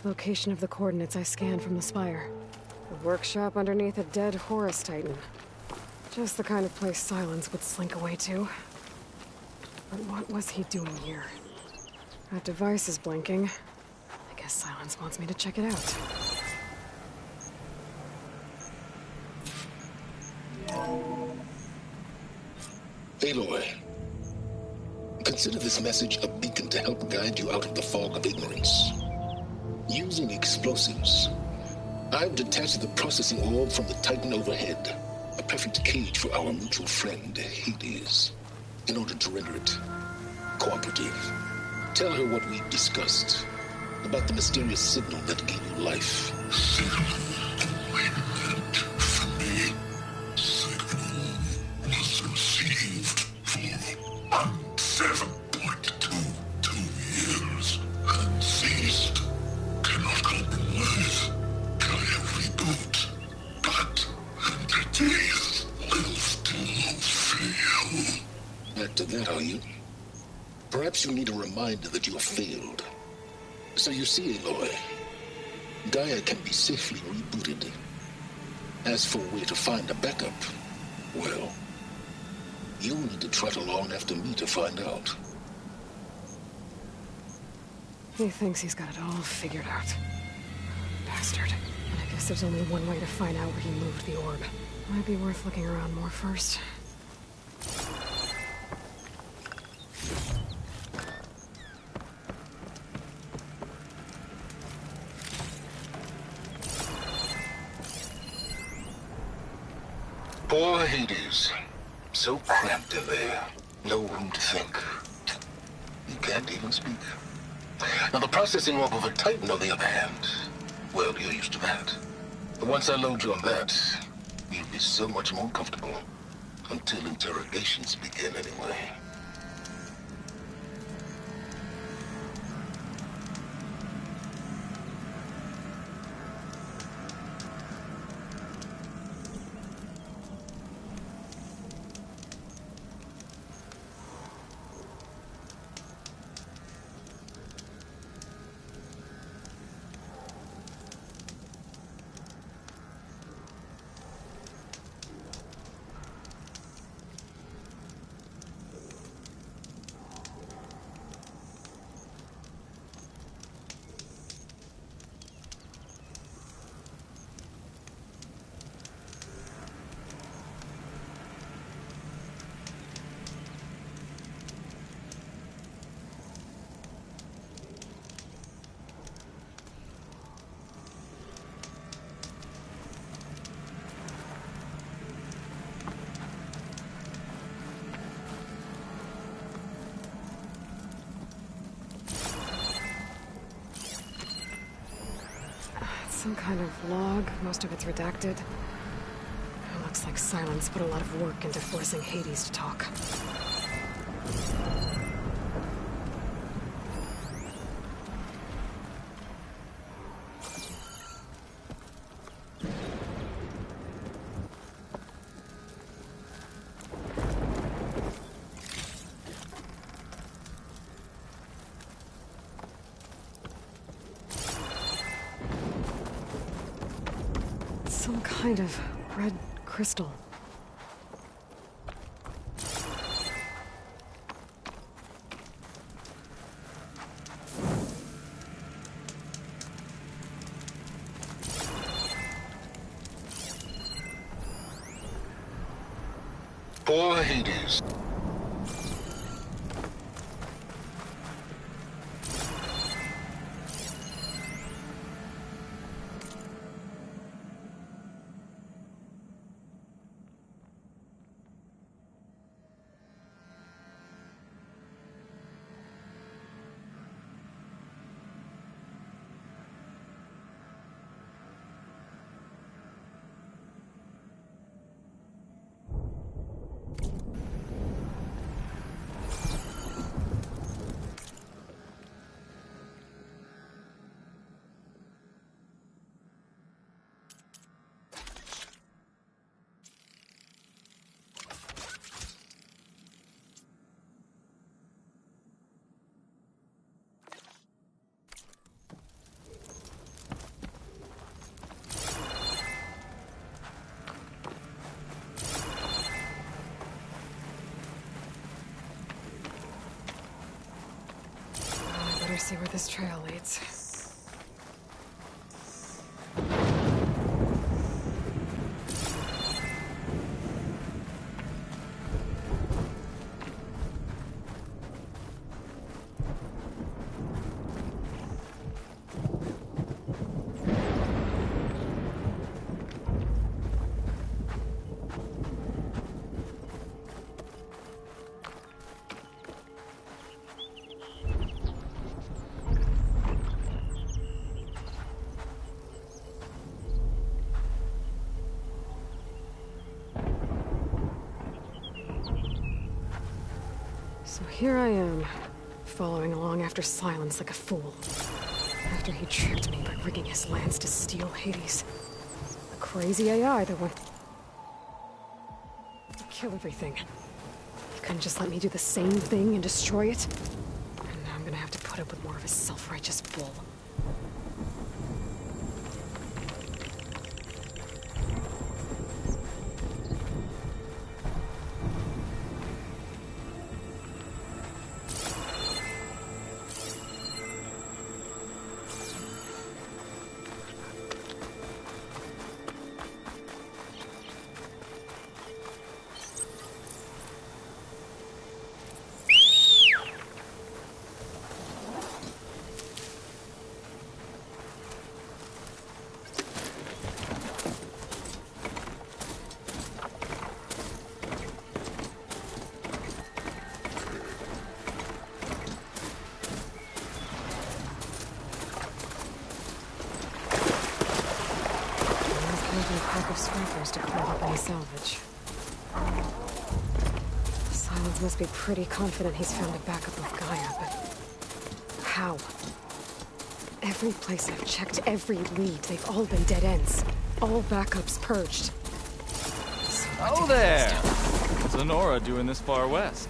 Location of the coordinates I scanned from the spire. The workshop underneath a dead Horus Titan. Just the kind of place Silence would slink away to. But what was he doing here? That device is blinking. I guess Silence wants me to check it out.
Aloy, consider this message a beacon to help guide you out of the fog of ignorance. Using explosives, I've detached the processing orb from the Titan overhead, a perfect cage for our mutual friend, Hades, in order to render it cooperative. Tell her what we discussed about the mysterious signal that gave you life. Perhaps you need a reminder that you have failed. So you see, Aloy, Gaia can be safely rebooted. As for where to find a backup, well, you'll need to trot along after me to find out.
He thinks he's got it all figured out. Bastard. I guess there's only one way to find out where he moved the orb. Might be worth looking around more first.
Poor Hades. So cramped in there. No room to think. He can't even speak. Now the processing orb of a Titan, on the other hand, well, you're used to that. But once I load you on that, you'll be so much more comfortable. Until interrogations begin, anyway.
Some kind of log, most of it's redacted. It looks like Silence put a lot of work into forcing Hades to talk. Some kind of red crystal.
For Hades. Better see where this trail leads. So here I am, following along after Silence like a fool. After he tricked me by rigging his lance to steal Hades. A crazy AI that went to kill everything. He couldn't just let me do the same thing and destroy it. And now I'm gonna have to put up with more of his self-righteous bull. To clear up any salvage. Silence must be pretty confident he's found a backup of Gaia, but how? Every place I've checked, every lead, they've all been dead ends. All backups purged.
Oh there! What's Lenora doing this far west?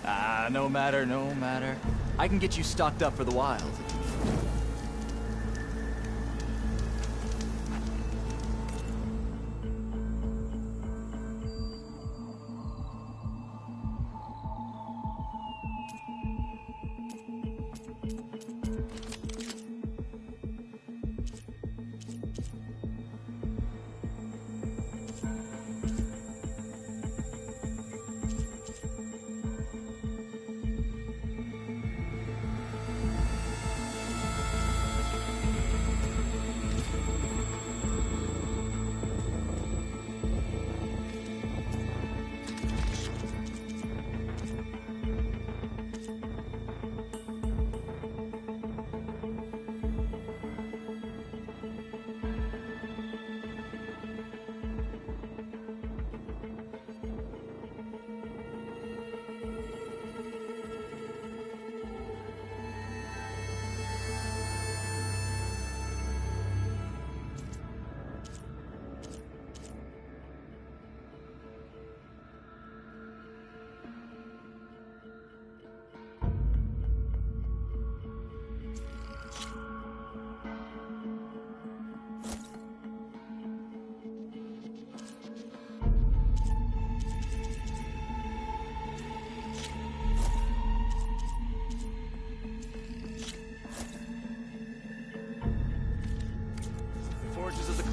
Ah, no matter, no matter. I can get you stocked up for the wild.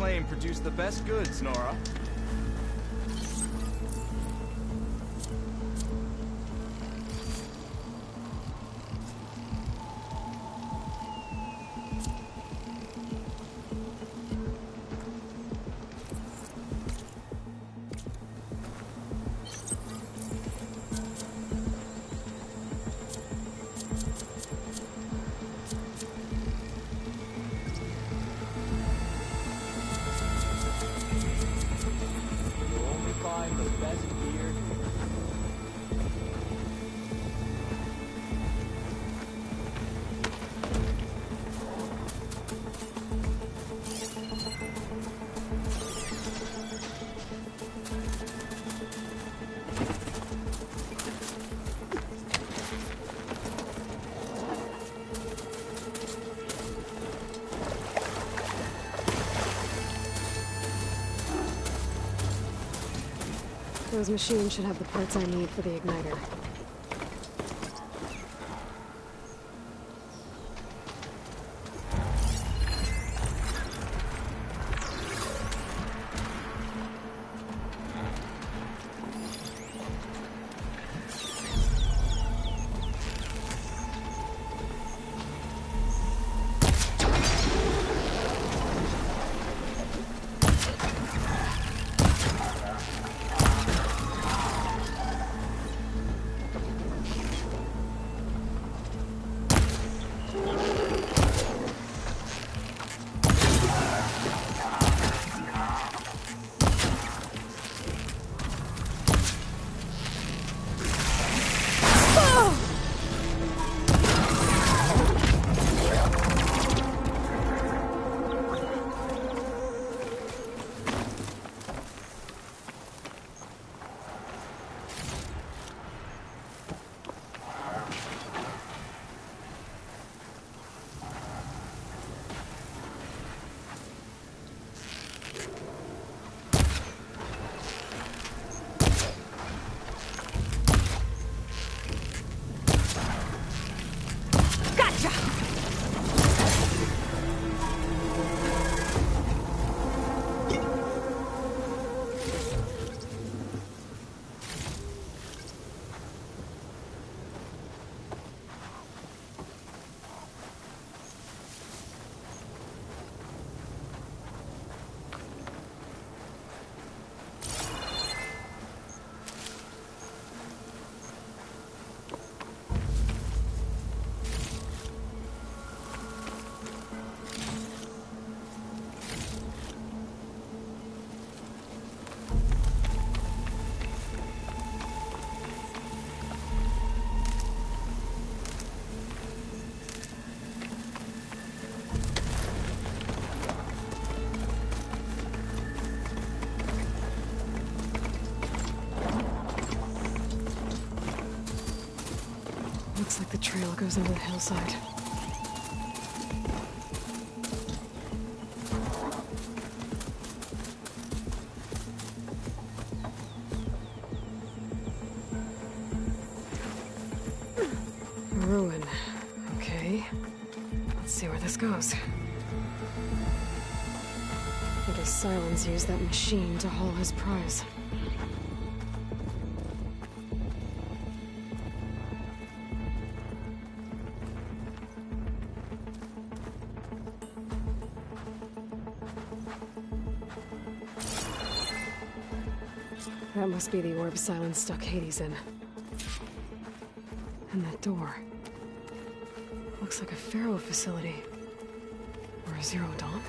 flame produce the best goods, Nora.
Those machines should have the parts I need for the igniter. Looks like the trail goes over the hillside. A ruin. Okay. Let's see where this goes. I guess Silence used that machine to haul his prize. That must be the orb Silence stuck Hades in. And that door. Looks like a Pharaoh facility. Or a Zero Dawn?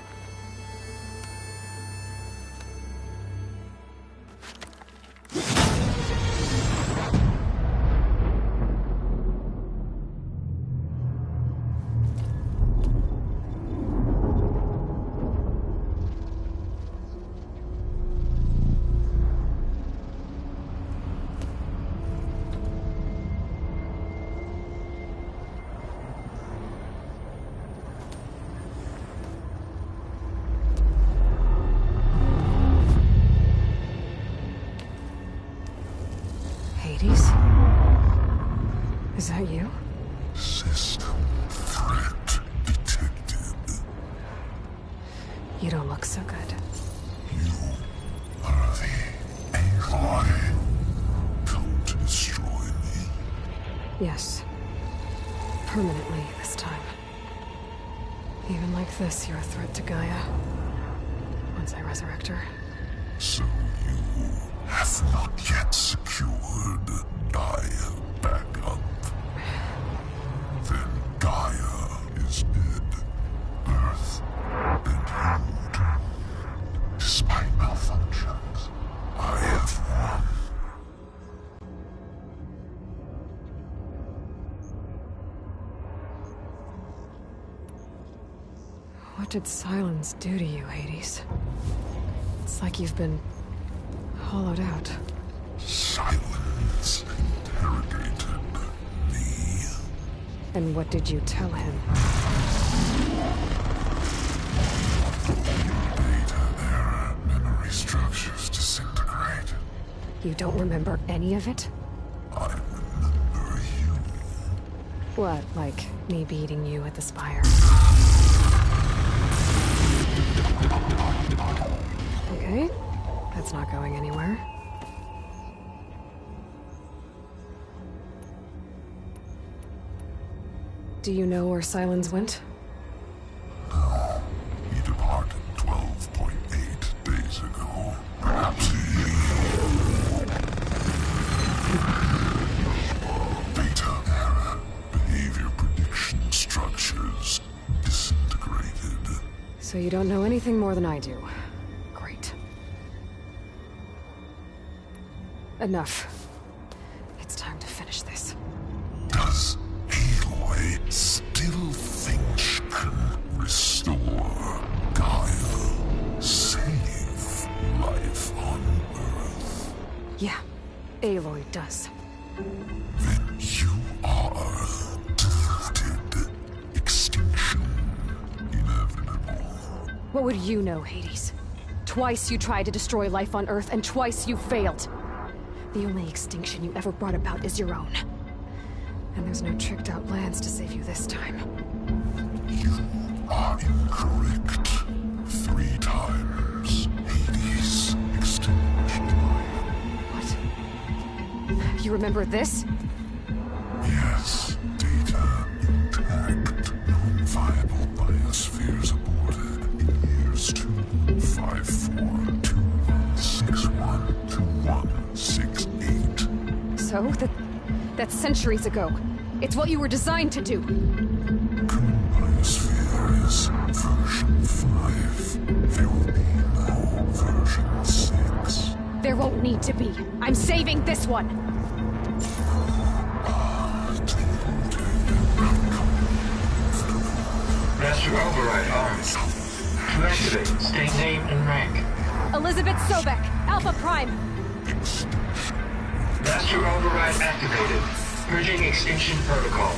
Is that you? System threat detected. You don't look so good.
Are the Aloy come to destroy me?
Yes. Permanently this time. Even like this, you're a threat to Gaia. Once I resurrect her.
So you have not yet secured Gaia back up. Then Gaia is dead. Earth and you. Despite malfunctions, I have won.
What did silence do to you, Hades? It's like you've been hollowed out.
Silence interrogated me.
And what did you tell him?
Data error, memory structures disintegrate.
You don't remember any of it?
I remember you.
What, like me beating you at the Spire? Okay, that's not going anywhere. Do you know where Silence went?
No, he departed 12.8 days ago. Perhaps he... Data error, behavior prediction structures disintegrated.
So you don't know anything more than I do. Great. Enough. It's time to finish this.
Does Aloy still think she can restore Gaia? Save life on Earth?
Yeah, Aloy does.
Then you are deluded. Extinction inevitable.
What would you know, Hades? Twice you tried to destroy life on Earth, and twice you failed. The only extinction you ever brought about is your own. And there's no tricked-out plans to save you this time.
You are incorrect. 3 times. Hades extinguished life.
What? You remember this?
Yes. Data intact. Non-viable biospheres aborted in years 254, 2161, 2168.
So? That's centuries ago. It's what you were designed to do.
Biosphere is version 5. There will be no version 6.
There won't need to be. I'm saving this one.
Master Override arms. To activate, state name and rank.
Elizabeth Sobek, Alpha Prime.
Master Override activated. Purging extinction protocol.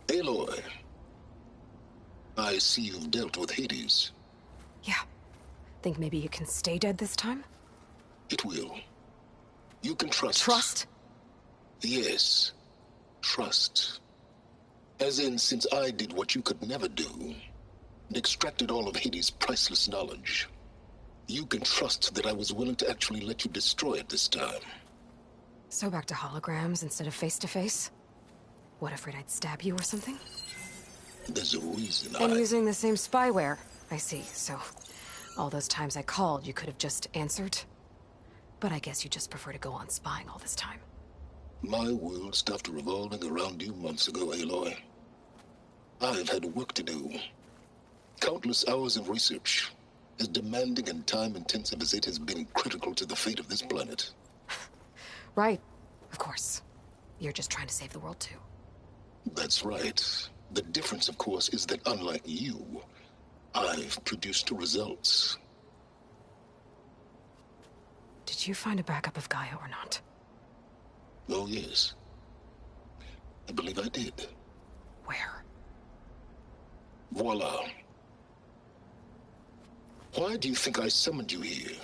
Aloy, I see you've dealt with Hades.
Yeah. Think maybe you can stay dead this time?
It will. You can trust.
Trust?
Yes. Trust. As in, since I did what you could never do, and extracted all of Hades' priceless knowledge, you can trust that I was willing to actually let you destroy it this time.
So back to holograms instead of face-to-face? What, afraid I'd stab you or something?
There's a reason
And using the same spyware. I see, so... all those times I called, you could have just answered? But I guess you just prefer to go on spying all this time.
My world stopped revolving around you months ago, Aloy. I've had work to do. Countless hours of research, as demanding and time-intensive as it has been critical to the fate of this planet.
Right, of course. You're just trying to save the world, too.
That's right. The difference, of course, is that unlike you, I've produced results.
Did you find a backup of Gaia or not?
Oh, yes. I believe I did.
Where?
Voila. Why do you think I summoned you here?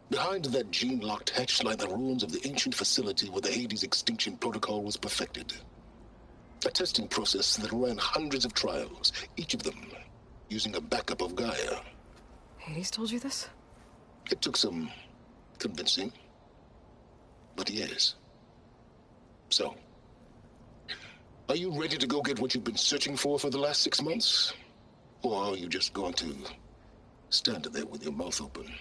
Behind that gene-locked hatch lie the ruins of the ancient facility where the Hades extinction protocol was perfected. A testing process that ran hundreds of trials, each of them using a backup of Gaia.
Hades told you this?
It took some convincing, but yes. So, are you ready to go get what you've been searching for the last 6 months? Or are you just going to stand there with your mouth open?